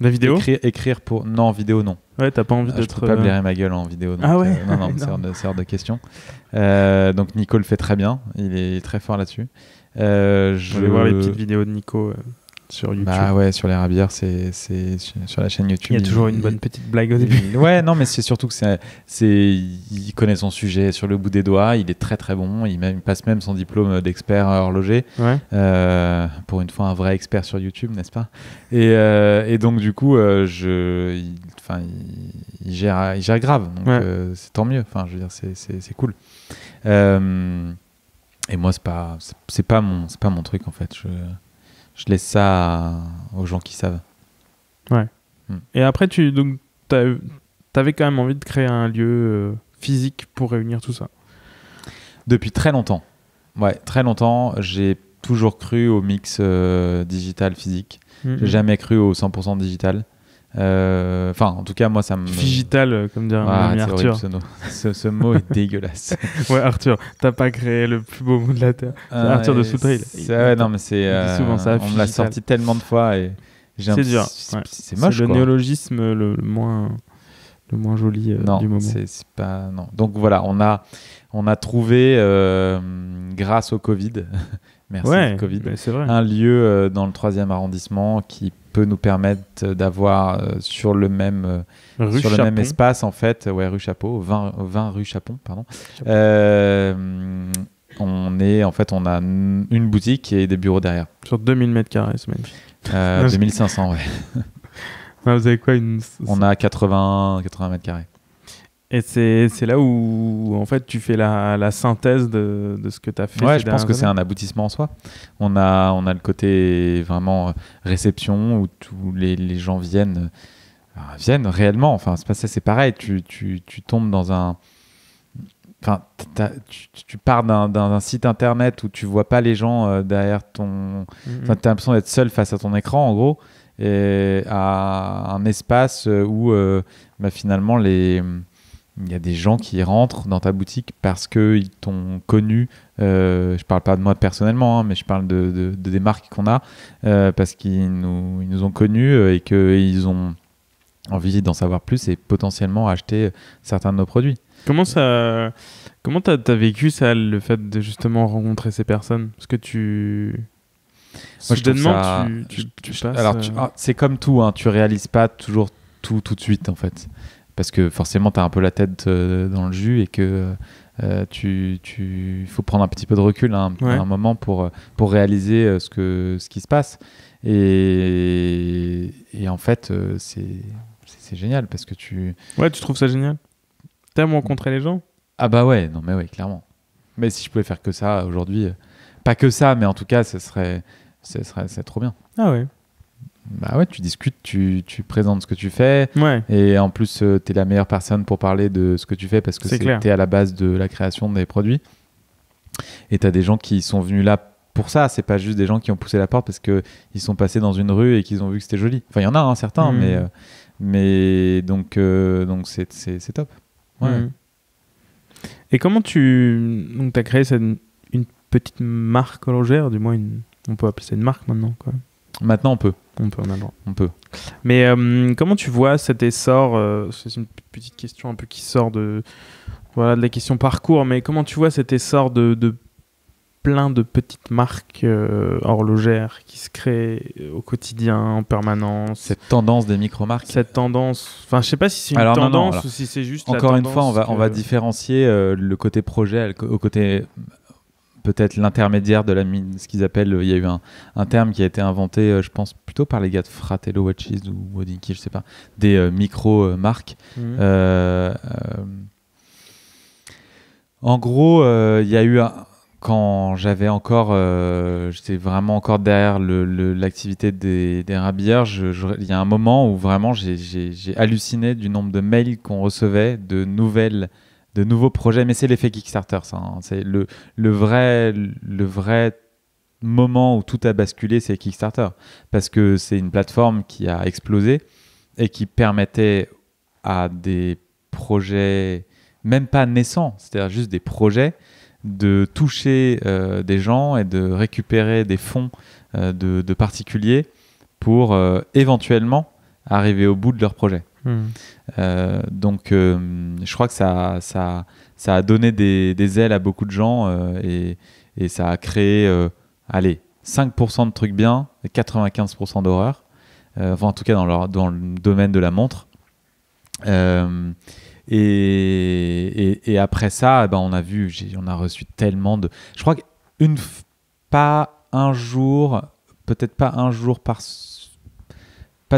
La vidéo écrire pour... Non, en vidéo, non. Ouais, t'as pas envie d'être... Je peux pas blairer ma gueule en vidéo. Donc, ah ouais non, c'est hors de question. Donc Nico le fait très bien. Il est très fort là-dessus. Je vais voir les petites vidéos de Nico sur YouTube. Bah ouais, sur les Rabières, c'est sur la chaîne YouTube. Il y a toujours une bonne petite blague au début. Ouais, non, mais c'est surtout que il connaît son sujet sur le bout des doigts. Il est très très bon. Il passe même son diplôme d'expert horloger. Ouais. Pour une fois, un vrai expert sur YouTube, n'est-ce pas? Et donc du coup, il gère grave. Donc c'est tant mieux. Enfin, je veux dire, c'est cool. Et moi, c'est pas mon truc en fait. Je laisse ça aux gens qui savent. Ouais. Et après, t'avais quand même envie de créer un lieu physique pour réunir tout ça. Depuis très longtemps. Ouais, très longtemps. J'ai toujours cru au mix digital-physique. J'ai jamais cru au 100% digital. Enfin, en tout cas, moi, ça me... Digital, comme dirait mon ami Arthur. Ce mot est dégueulasse. Ouais, Arthur, t'as pas créé le plus beau mot de la Terre. C'est Arthur de Soutril. Non, mais c'est... souvent ça, on me l'a sorti tellement de fois et... C'est dur. C'est moche, le néologisme le moins joli du moment. C'est pas... Non. Donc voilà, on a trouvé, grâce au Covid, merci Covid, c'est vrai. un lieu dans le 3e arrondissement qui peut nous permettre d'avoir sur le même espace en fait, rue Chapeau, 20 rue Chapon, pardon. On a une boutique et des bureaux derrière. Sur 2000 m², c'est magnifique. 2500, ouais. Vous avez quoi On a 80 m². Et c'est là où en fait tu fais la synthèse de ce que tu as fait. Ouais, je pense que c'est un aboutissement en soi. On a le côté vraiment réception où tous les gens viennent réellement. Enfin, c'est pareil. Tu tombes dans un... Enfin, tu pars d'un site internet où tu vois pas les gens derrière ton... Enfin, tu as l'impression d'être seul face à ton écran, en gros, et à un espace où finalement il y a des gens qui rentrent dans ta boutique parce qu'ils t'ont connu. Je parle pas de moi personnellement, mais je parle de des marques qu'on a parce qu'ils nous ont connus et qu'ils ont envie d'en savoir plus et potentiellement acheter certains de nos produits. Comment t'as vécu ça, le fait de justement rencontrer ces personnes? Parce que soudainement, tu passes... Alors, c'est comme tout, hein, tu réalises pas toujours tout de suite en fait. Parce que forcément, tu as un peu la tête dans le jus et que faut prendre un petit peu de recul à un moment pour réaliser ce qui se passe. Et en fait, c'est génial parce que tu... Ouais, tu trouves ça génial? T'aimes rencontrer les gens? Ah bah ouais, non mais ouais, clairement. Mais si je pouvais faire que ça aujourd'hui, pas que ça, mais en tout cas, c'est trop bien. Ah ouais. Bah ouais, tu discutes, tu présentes ce que tu fais, et en plus t'es la meilleure personne pour parler de ce que tu fais parce que t'es à la base de la création des produits et t'as des gens qui sont venus là pour ça, c'est pas juste des gens qui ont poussé la porte parce qu'ils sont passés dans une rue et qu'ils ont vu que c'était joli. Enfin il y en a certains, mais donc c'est top. Ouais. Et comment donc, tu as créé une petite marque horlogère, du moins, on peut appeler ça une marque maintenant, quoi. Maintenant, on peut. On peut, maintenant. On peut. Mais comment tu vois cet essor c'est une petite question un peu qui sort de la question parcours, mais comment tu vois cet essor de plein de petites marques horlogères qui se créent au quotidien, en permanence. Cette tendance des micro-marques. Cette tendance, enfin je sais pas si c'est une tendance ou si c'est juste encore la une fois, on va différencier le côté projet au côté peut-être l'intermédiaire de ce qu'ils appellent, il y a eu un terme qui a été inventé, je pense plutôt par les gars de Fratello Watches ou Wodinki, je sais pas, des micro-marques. En gros, il y a eu quand j'avais encore, j'étais vraiment encore derrière l'activité des rabilleurs, il y a un moment où vraiment j'ai halluciné du nombre de mails qu'on recevait, de nouveaux projets, mais c'est l'effet Kickstarter, ça. Hein. C'est le vrai moment où tout a basculé, c'est Kickstarter, parce que c'est une plateforme qui a explosé et qui permettait à des projets, même pas naissants, c'est-à-dire juste des projets, de toucher des gens et de récupérer des fonds de particuliers pour éventuellement arriver au bout de leur projet. Donc je crois que ça a donné des ailes à beaucoup de gens et ça a créé 5% de trucs bien et 95% d'horreur, enfin en tout cas dans le domaine de la montre. Et après ça, on a reçu tellement de... Je crois pas un jour, peut-être pas un jour pas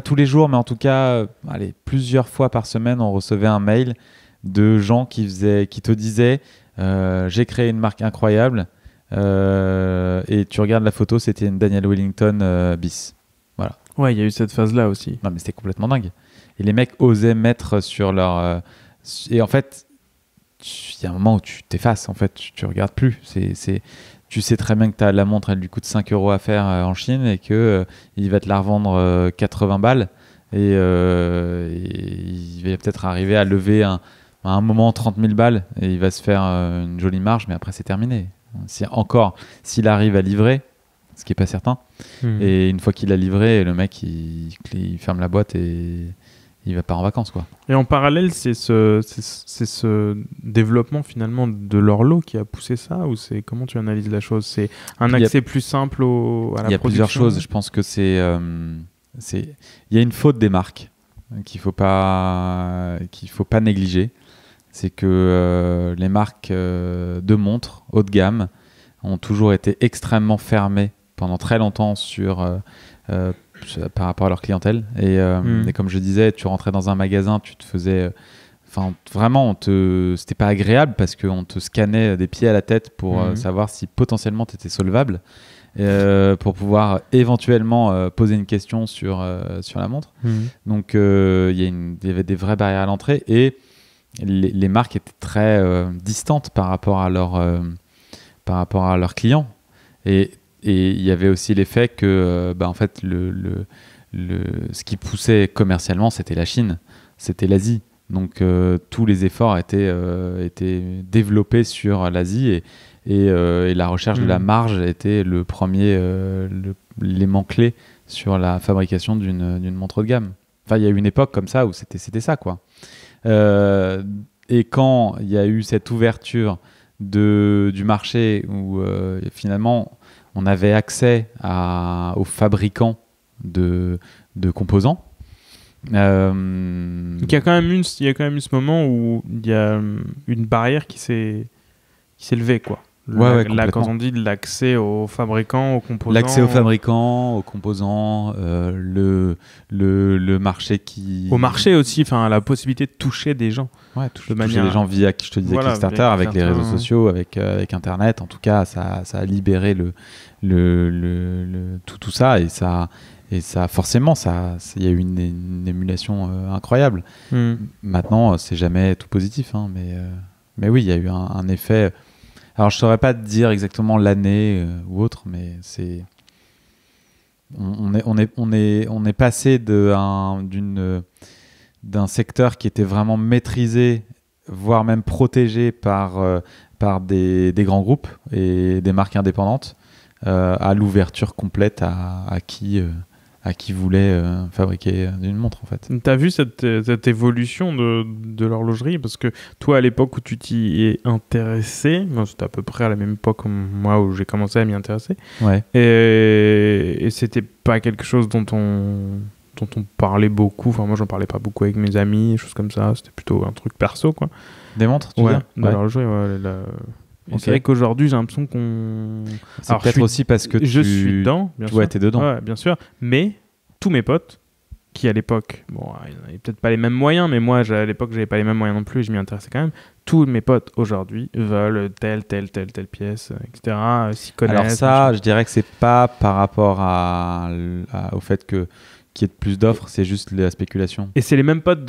tous les jours, mais en tout cas, plusieurs fois par semaine, on recevait un mail de gens qui te disaient j'ai créé une marque incroyable et tu regardes la photo, c'était une Daniel Wellington bis. Voilà. Ouais, il y a eu cette phase-là aussi. Non, mais c'était complètement dingue. Et les mecs osaient mettre sur leur... et en fait, il y a un moment où tu t'effaces, en fait, tu regardes plus. Tu sais très bien que la montre, elle lui coûte 5 € à faire en Chine et qu'il va te la revendre 80 balles. Et il va peut-être arriver à lever à un moment 30 000 balles et il va se faire une jolie marge, mais après, c'est terminé. S'il arrive à livrer, ce qui n'est pas certain, et une fois qu'il a livré, le mec, il ferme la boîte et il va pas en vacances, quoi. Et en parallèle, c'est ce développement finalement de l'horloge qui a poussé ça, ou c'est comment tu analyses la chose? C'est un accès plus simple à la production? Il y a plusieurs choses. Je pense que il y a une faute des marques qu'il faut pas négliger. C'est que les marques de montres haut de gamme ont toujours été extrêmement fermées pendant très longtemps par rapport à leur clientèle et comme je disais, tu rentrais dans un magasin, tu te faisais vraiment c'était pas agréable parce qu'on te scannait des pieds à la tête pour savoir si potentiellement tu étais solvable pour pouvoir éventuellement poser une question sur la montre. Donc il y avait des vraies barrières à l'entrée et les marques étaient très distantes par rapport à leurs clients et il y avait aussi l'effet que en fait ce qui poussait commercialement, c'était la Chine, c'était l'Asie. Donc tous les efforts étaient développés sur l'Asie et la recherche de la marge était le premier l'élément clé sur la fabrication d'une montre de gamme. Enfin, il y a eu une époque comme ça où c'était ça, quoi. Et quand il y a eu cette ouverture du marché où finalement on avait accès aux fabricants de composants. Il y a quand même eu ce moment où il y a une barrière qui s'est levée, quoi. Là, quand on dit l'accès aux fabricants, aux composants... L'accès aux fabricants, aux composants, le marché qui... Au marché aussi, la possibilité de toucher des gens. Ouais, toucher des gens via, je te disais, Kickstarter, avec les réseaux sociaux, avec Internet. En tout cas, ça a libéré tout ça et ça forcément, il y a eu une émulation incroyable. Maintenant, c'est jamais tout positif, hein, mais oui, il y a eu un effet... Alors, je ne saurais pas te dire exactement l'année ou autre, mais on est passé d'un secteur qui était vraiment maîtrisé voire même protégé par des grands groupes et des marques indépendantes, à l'ouverture complète à qui voulait fabriquer une montre, en fait. T'as vu cette évolution de l'horlogerie? Parce que toi, à l'époque où tu t'y es intéressé, c'était à peu près à la même époque que moi où j'ai commencé à m'y intéresser, Ouais. et c'était pas quelque chose dont on parlait beaucoup. Enfin, moi, j'en parlais pas beaucoup avec mes amis, des choses comme ça. C'était plutôt un truc perso, quoi. Des montres, tu veux dire? De l'horlogerie, ouais. Et Ok. c'est vrai qu'aujourd'hui, j'ai l'impression qu'on... C'est Alors, peut-être aussi parce que je suis dedans, bien sûr. Ouais, t'es dedans. Ouais, bien sûr. Mais tous mes potes, qui à l'époque, bon, ils n'avaient peut-être pas les mêmes moyens, mais moi, à l'époque, j'avais pas les mêmes moyens non plus, et je m'y intéressais quand même. Tous mes potes aujourd'hui veulent telle pièce, etc. S'y connaissent. Alors ça, je dirais que c'est pas par rapport au fait qu'il y ait plus d'offres, c'est juste la spéculation. Et c'est les mêmes potes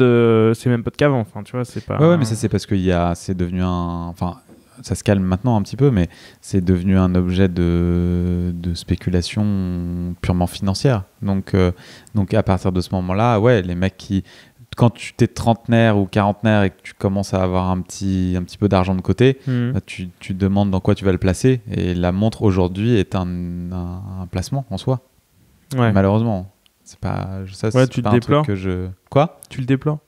qu'avant. Enfin, tu vois, c'est pas. Ouais, mais ça c'est parce que c'est devenu enfin, ça se calme maintenant un petit peu, mais c'est devenu un objet de spéculation purement financière. Donc à partir de ce moment-là, ouais, les mecs quand tu t'es trentenaire ou quarantenaire et que tu commences à avoir un petit peu d'argent de côté, bah, tu te demandes dans quoi tu vas le placer. Et la montre aujourd'hui est un placement en soi. Ouais. Malheureusement. C'est pas ça. Ouais, C'est tu pas le un truc déplores. que je. Quoi? Tu le déplores.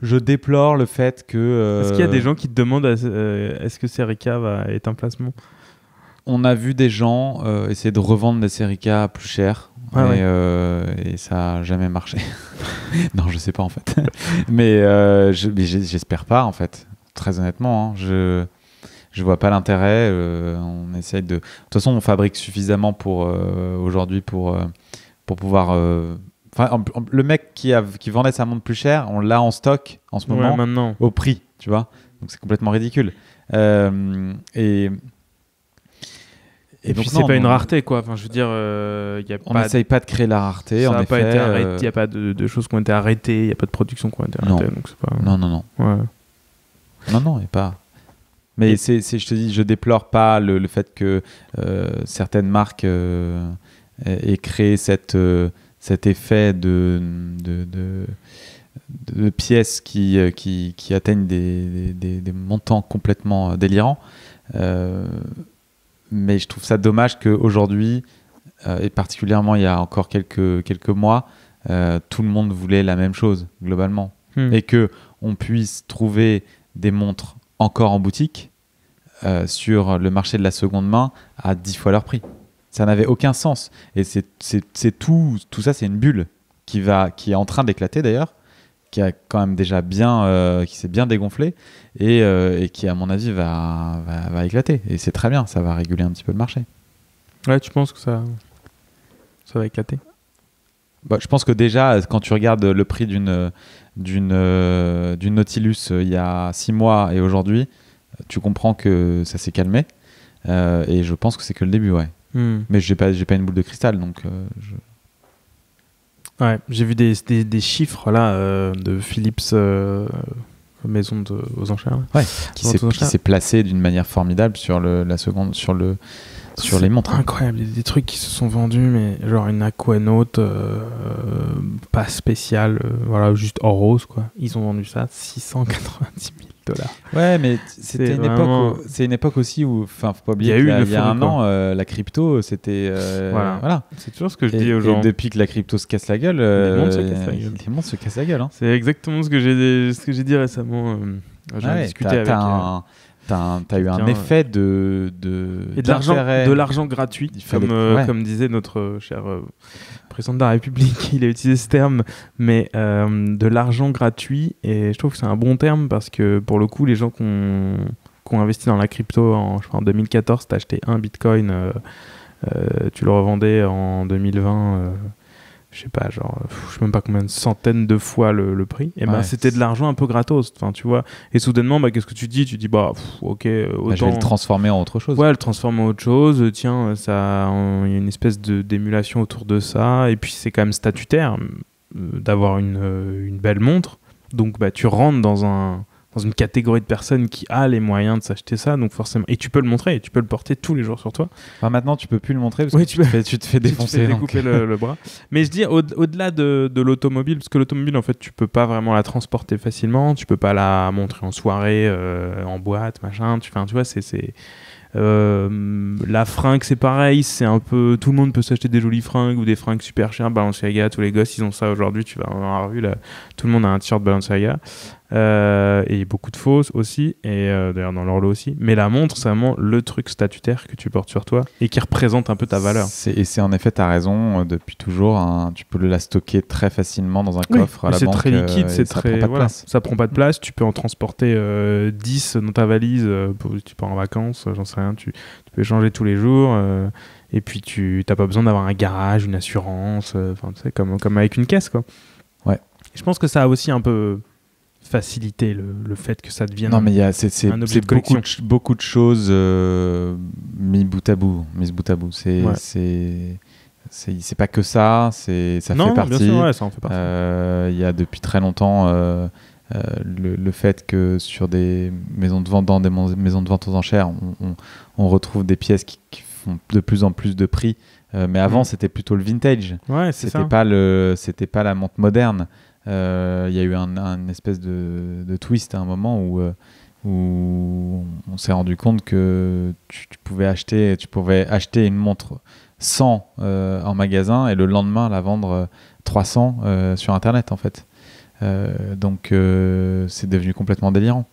Je déplore le fait que. Est-ce qu'il y a des gens qui te demandent est-ce que Serica est un placement? On a vu des gens essayer de revendre des Serica plus cher. Et ça n'a jamais marché. Non, je sais pas en fait. mais j'espère pas en fait. Très honnêtement, hein, je vois pas l'intérêt. On essaye de. De toute façon, on fabrique suffisamment pour aujourd'hui pour pouvoir. Le mec qui vendait sa montre plus cher, on l'a en stock en ce moment maintenant. au prix, tu vois. Donc c'est complètement ridicule. Et donc, puis c'est pas une rareté, quoi. Enfin, je veux dire, on n'essaye pas de créer la rareté. Ça n'a pas été arrêté. Il n'y a pas de choses qui ont été arrêtées. Il n'y a pas de production qui ont été arrêtées. Donc c'est pas... Non. Ouais. Non, et pas. Mais je te dis, je déplore pas le fait que certaines marques aient créé cet effet de pièces qui atteignent des montants complètement délirants. Mais je trouve ça dommage qu'aujourd'hui, et particulièrement il y a encore quelques mois, tout le monde voulait la même chose, globalement. Et qu'on puisse trouver des montres encore en boutique sur le marché de la seconde main à 10 fois leur prix. Ça n'avait aucun sens. Et c'est tout ça, c'est une bulle qui est en train d'éclater d'ailleurs, qui a quand même déjà qui s'est bien dégonflé et qui, à mon avis, va éclater. Et c'est très bien, ça va réguler un petit peu le marché. Ouais, tu penses que ça va éclater? Bah, je pense que déjà, quand tu regardes le prix d'une Nautilus il y a 6 mois et aujourd'hui, tu comprends que ça s'est calmé. Et je pense que c'est que le début, ouais. Mais j'ai pas une boule de cristal, donc Ouais, j'ai vu des chiffres là de Philips, maison aux enchères. Ouais, qui s'est placé d'une manière formidable sur les montres. Incroyable, il y a des trucs qui se sont vendus, mais genre une Aquanaut pas spéciale, voilà, juste en rose quoi. Ils ont vendu ça 690 000 $. Ouais, mais c'est une époque aussi où, enfin, faut pas oublier qu'il y a un an, la crypto, c'était voilà. C'est toujours ce que je dis aux gens. Et depuis que la crypto se casse la gueule, les montres se cassent la gueule. Hein. C'est exactement ce que j'ai dit récemment. J'ai discuté avec. T'as eu un effet de l'argent gratuit, comme disait notre cher président de la République. Il a utilisé ce terme, mais de l'argent gratuit, et je trouve que c'est un bon terme parce que pour le coup, les gens qui ont investi dans la crypto en 2014, t'as acheté un bitcoin, tu le revendais en 2020. Je sais pas, je sais même pas combien de centaines de fois le prix. Et c'était de l'argent un peu gratos, enfin, tu vois. Et soudainement, qu'est-ce que tu dis? Tu dis, ok, autant... je vais le transformer en autre chose. Ouais, le transformer en autre chose. Tiens, il y a une espèce d'émulation autour de ça. Et puis, c'est quand même statutaire d'avoir une belle montre. Donc, tu rentres dans dans une catégorie de personnes qui a les moyens de s'acheter ça, donc forcément. Et tu peux le montrer, et tu peux le porter tous les jours sur toi. Enfin, maintenant, tu peux plus le montrer parce Oui, que tu te fais défoncer. Tu te fais découper le bras. Mais je dis au-delà de l'automobile, parce que l'automobile, en fait, tu peux pas vraiment la transporter facilement, tu peux pas la montrer en soirée, en boîte, machin. Tu vois, la fringue, c'est pareil, c'est un peu, tout le monde peut s'acheter des jolies fringues ou des fringues super chères. Balenciaga, tous les gosses ils ont ça aujourd'hui, tu vas dans la rue là, tout le monde a un t-shirt Balenciaga, et beaucoup de fausses aussi, et d'ailleurs dans leur lot aussi. Mais la montre, c'est vraiment le truc statutaire que tu portes sur toi et qui représente un peu ta valeur. C'est en effet, t'as raison, depuis toujours, hein, tu peux la stocker très facilement dans un coffre à la c'est banque. Très liquide, c'est ça très, prend pas de place. Ça prend pas de place, tu peux en transporter 10 dans ta valise, tu pars en vacances, j'en sais rien, tu peux échanger tous les jours, et puis tu n'as pas besoin d'avoir un garage, une assurance, tu sais, comme avec une caisse, quoi. Ouais. Et je pense que ça a aussi un peu facilité le fait que ça devienne un objet de collection. Beaucoup de choses mis bout à bout. C'est pas que ça, ça fait partie. Bien sûr, ouais, ça en fait partie. Il y a depuis très longtemps le fait que sur des maisons de vente, dans des maisons de vente aux enchères, on retrouve des pièces qui font de plus en plus de prix. Mais avant, c'était plutôt le vintage. Ouais, c'était pas la montre moderne. Il y a eu un espèce de twist à un moment où on s'est rendu compte que tu pouvais acheter une montre 100 en magasin et le lendemain la vendre 300 sur internet en fait. Donc c'est devenu complètement délirant.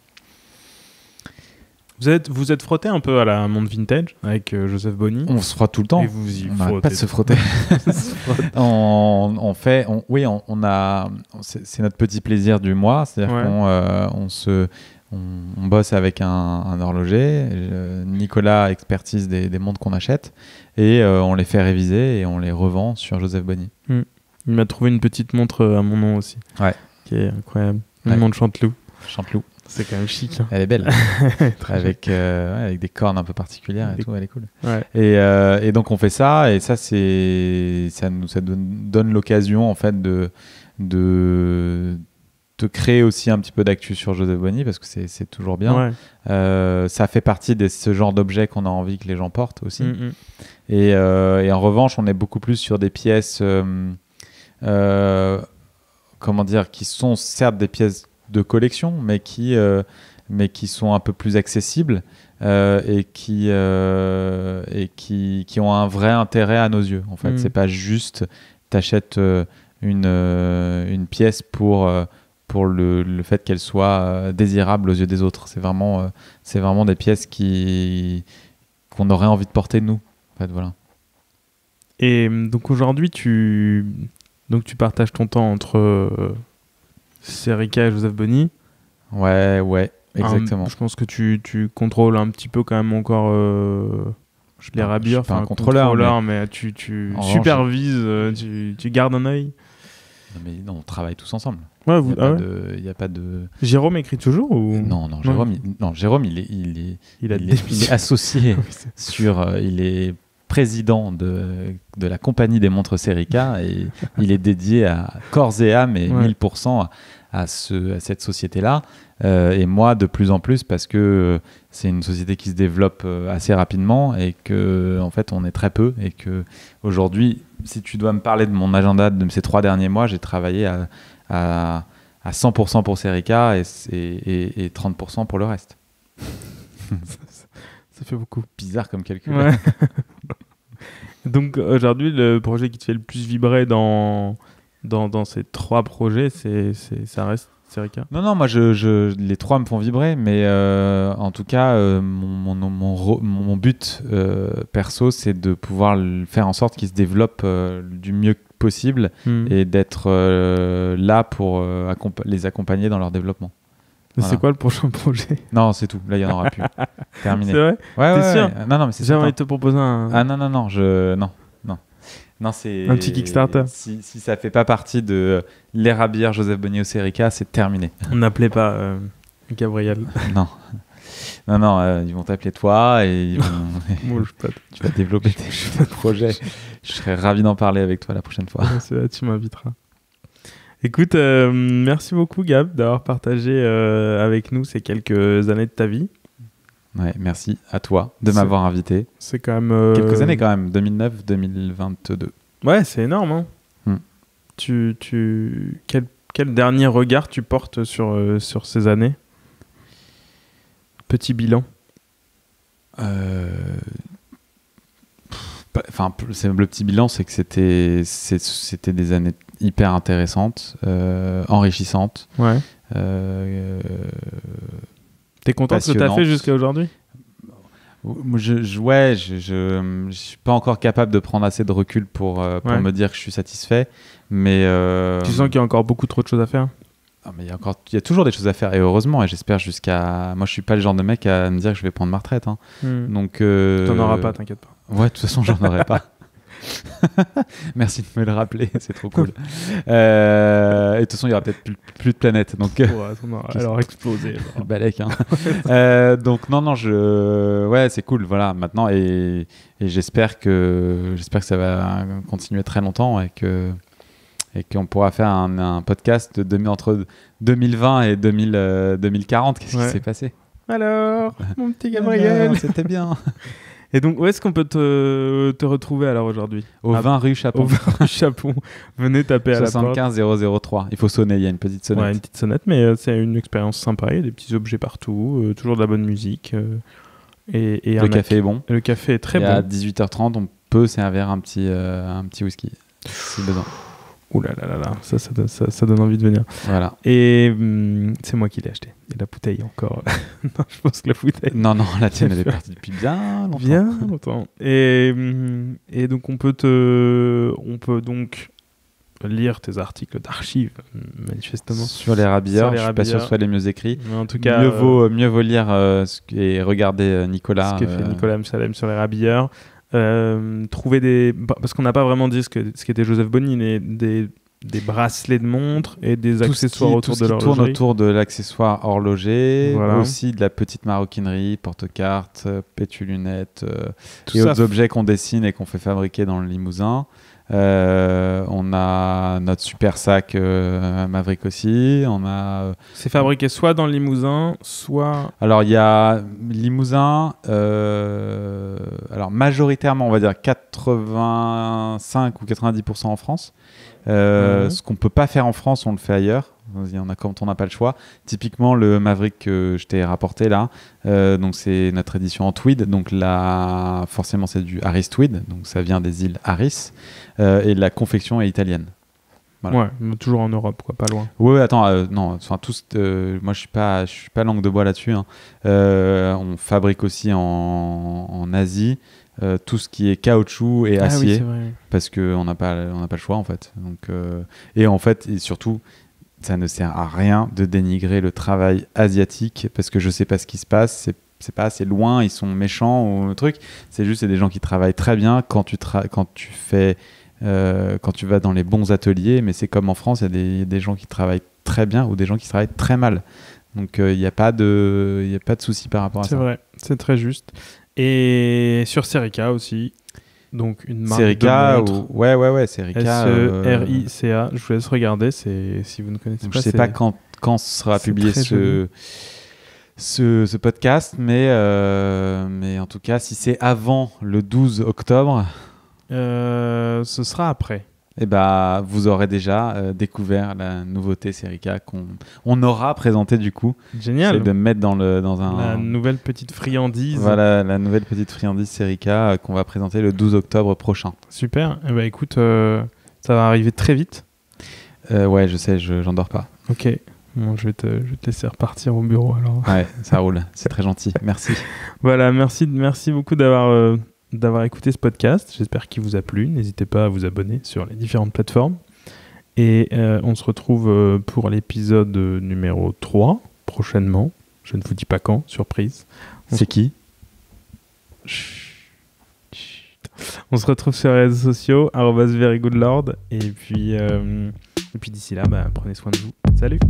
Vous êtes frotté un peu à la montre vintage avec Joseph Bonny. On se frotte tout le temps. Et vous y on n'arrête pas de se frotter. C'est notre petit plaisir du mois, c'est-à-dire qu'on bosse avec un horloger. Nicolas expertise des montres qu'on achète et on les fait réviser et on les revend sur Joseph Bonny. Il m'a trouvé une petite montre à mon nom aussi. Ouais. Qui est incroyable. Une montre Chanteloup. C'est quand même chic. Hein. Elle est belle. avec des cornes un peu particulières et tout, elle est cool. Ouais. Et donc on fait ça, et ça donne l'occasion en fait de créer aussi un petit peu d'actu sur Joseph Bonny, parce que c'est toujours bien. Ouais. Ça fait partie de ce genre d'objets qu'on a envie que les gens portent aussi. Et en revanche, on est beaucoup plus sur des pièces qui sont certes des pièces de collection, mais qui sont un peu plus accessibles et qui ont un vrai intérêt à nos yeux. En fait, c'est pas juste t'achètes une pièce pour le fait qu'elle soit désirable aux yeux des autres. C'est vraiment des pièces qu'on aurait envie de porter nous. En fait, voilà. Et donc aujourd'hui, tu partages ton temps entre Serica et Joseph Bonny. Ouais, exactement. Je pense que tu contrôles un petit peu quand même encore les rabilleurs. Je suis pas un contrôleur, mais tu supervises, tu gardes un œil. Non, on travaille tous ensemble. Ouais, il n'y a pas de... Jérôme écrit toujours ou... Non, Jérôme, il est associé il est président de la compagnie des montres Serica et il est dédié à corps et âme et 1000% à cette société-là. Et moi, de plus en plus, parce que c'est une société qui se développe assez rapidement et que en fait, on est très peu. Et que aujourd'hui, si tu dois me parler de mon agenda de ces 3 derniers mois, j'ai travaillé à 100% pour Serica et 30% pour le reste. Ça fait beaucoup. Bizarre comme calcul. Ouais. Donc aujourd'hui, le projet qui te fait le plus vibrer dans ces 3 projets, ça reste Serica? Non, moi les 3 me font vibrer, mais en tout cas, mon but perso, c'est de pouvoir faire en sorte qu'il se développe du mieux possible et d'être là pour les accompagner dans leur développement. Voilà. C'est quoi le prochain projet? Non, c'est tout. Là, il n'y en aura plus. Terminé. C'est vrai? Ouais. T'es sûr? Non, mais c'est J'ai envie de te proposer un... Ah non, c'est... Un petit Kickstarter. Si ça fait pas partie de les rabilleurs Joseph Bonny au Serica, c'est terminé. On n'appelait pas Gabriel. Non, ils vont t'appeler toi et tu vas développer tes projets. Je serais ravi d'en parler avec toi la prochaine fois. Tu m'inviteras. Écoute, merci beaucoup Gab d'avoir partagé avec nous ces quelques années de ta vie. Ouais, merci à toi de m'avoir invité. C'est quand même... Quelques années quand même, 2009-2022. Ouais, c'est énorme. Hein. Quel dernier regard tu portes sur ces années? Petit bilan. Le petit bilan, c'est que c'était des années hyper intéressantes, enrichissantes. Ouais. T'es content de ce que t'as fait jusqu'à aujourd'hui? Je suis pas encore capable de prendre assez de recul pour me dire que je suis satisfait, mais tu sens qu'il y a encore beaucoup trop de choses à faire? Mais il y a toujours des choses à faire, et heureusement, et j'espère moi je suis pas le genre de mec à me dire que je vais prendre ma retraite, hein. Donc t'en auras pas, t'inquiète pas. Ouais, de toute façon j'en aurai pas. Merci de me le rappeler, c'est trop cool. Et de toute façon il y aura peut-être plus de planètes, donc alors exploser balèque, hein. Donc non, ouais, c'est cool, voilà, maintenant, et j'espère que ça va continuer très longtemps, et qu'on pourra faire un podcast entre 2020 et 2040. Qu'est-ce qui s'est passé? Alors, mon petit Gabriel. C'était bien. Et donc, où est-ce qu'on peut te retrouver alors aujourd'hui? Au 20 rue Chapon. Au 20 rue Chapon. Venez taper à la porte. 75 003. Il faut sonner, il y a une petite sonnette. Ouais, une petite sonnette, mais c'est une expérience sympa. Il y a des petits objets partout, toujours de la bonne musique. Et le café est bon. Le café est très bon. À 18h30, on peut servir un petit whisky, si besoin. Ouh là là là là, ça donne envie de venir. Voilà. Et c'est moi qui l'ai acheté. Et la bouteille encore. Non, je pense que la bouteille. Non, la tienne elle est partie depuis bien longtemps. Bien longtemps. Et donc on peut donc lire tes articles d'archives, manifestement. Sur les rabilleurs, je suis pas sûr que ce soit les mieux écrits. Mais en tout cas, mieux vaut lire et regarder Nicolas. Ce que fait Nicolas Msalem sur les rabilleurs. Trouver parce qu'on n'a pas vraiment dit ce qu'était Joseph Bonny, mais des bracelets de montres et des accessoires autour de l'horlogerie. Tourne autour de l'accessoire horloger, voilà. Aussi de la petite maroquinerie, porte-cartes, pétu-lunettes, et autres objets qu'on dessine et qu'on fait fabriquer dans le Limousin. On a notre super sac Maverick aussi. C'est fabriqué soit dans le Limousin, soit... Alors il y a Limousin, alors majoritairement on va dire 85 ou 90% en France. Ce qu'on peut pas faire en France, on le fait ailleurs. Quand on n'a pas le choix. Typiquement le Maverick que je t'ai rapporté là, donc c'est notre édition en tweed. Donc là, forcément c'est du Harris tweed, donc ça vient des îles Harris, et la confection est italienne. Voilà. Ouais, mais toujours en Europe, quoi, pas loin. Ouais, attends, moi je suis pas langue de bois là-dessus, hein. On fabrique aussi en Asie. Tout ce qui est caoutchouc et acier, oui, c'est vrai. Parce qu'on n'a pas le choix en fait. Donc, et surtout, ça ne sert à rien de dénigrer le travail asiatique, parce que je sais pas ce qui se passe, c'est pas assez loin, ils sont méchants ou truc. C'est des gens qui travaillent très bien quand tu vas dans les bons ateliers, mais c'est comme en France, il y a des gens qui travaillent très bien ou des gens qui travaillent très mal. Donc il n'y a pas de souci par rapport à ça. C'est vrai, c'est très juste. Et sur Serica aussi, donc une marque Serica, de montres. Ouais, Serica. S-E-R-I-C-A. Je vous laisse regarder, si vous ne connaissez pas. Je sais pas quand sera publié ce podcast, mais en tout cas, si c'est avant le 12 octobre, ce sera après. Et vous aurez déjà découvert la nouveauté Serica qu'on aura présentée du coup. Génial. C'est de mettre dans la nouvelle petite friandise. Voilà, la nouvelle petite friandise Serica qu'on va présenter le 12 octobre prochain. Super. Écoute, ça va arriver très vite. Ouais, je sais, j'en dors pas. Ok. Bon, je vais te laisser repartir au bureau alors. Ouais, ça roule. C'est très gentil. Merci. Voilà, merci beaucoup d'avoir écouté ce podcast. J'espère qu'il vous a plu. N'hésitez pas à vous abonner sur les différentes plateformes. Et on se retrouve pour l'épisode numéro 3 prochainement. Je ne vous dis pas quand, surprise. C'est qui ? On se retrouve sur les réseaux sociaux, @verygoodlord. Et puis d'ici là, prenez soin de vous. Salut!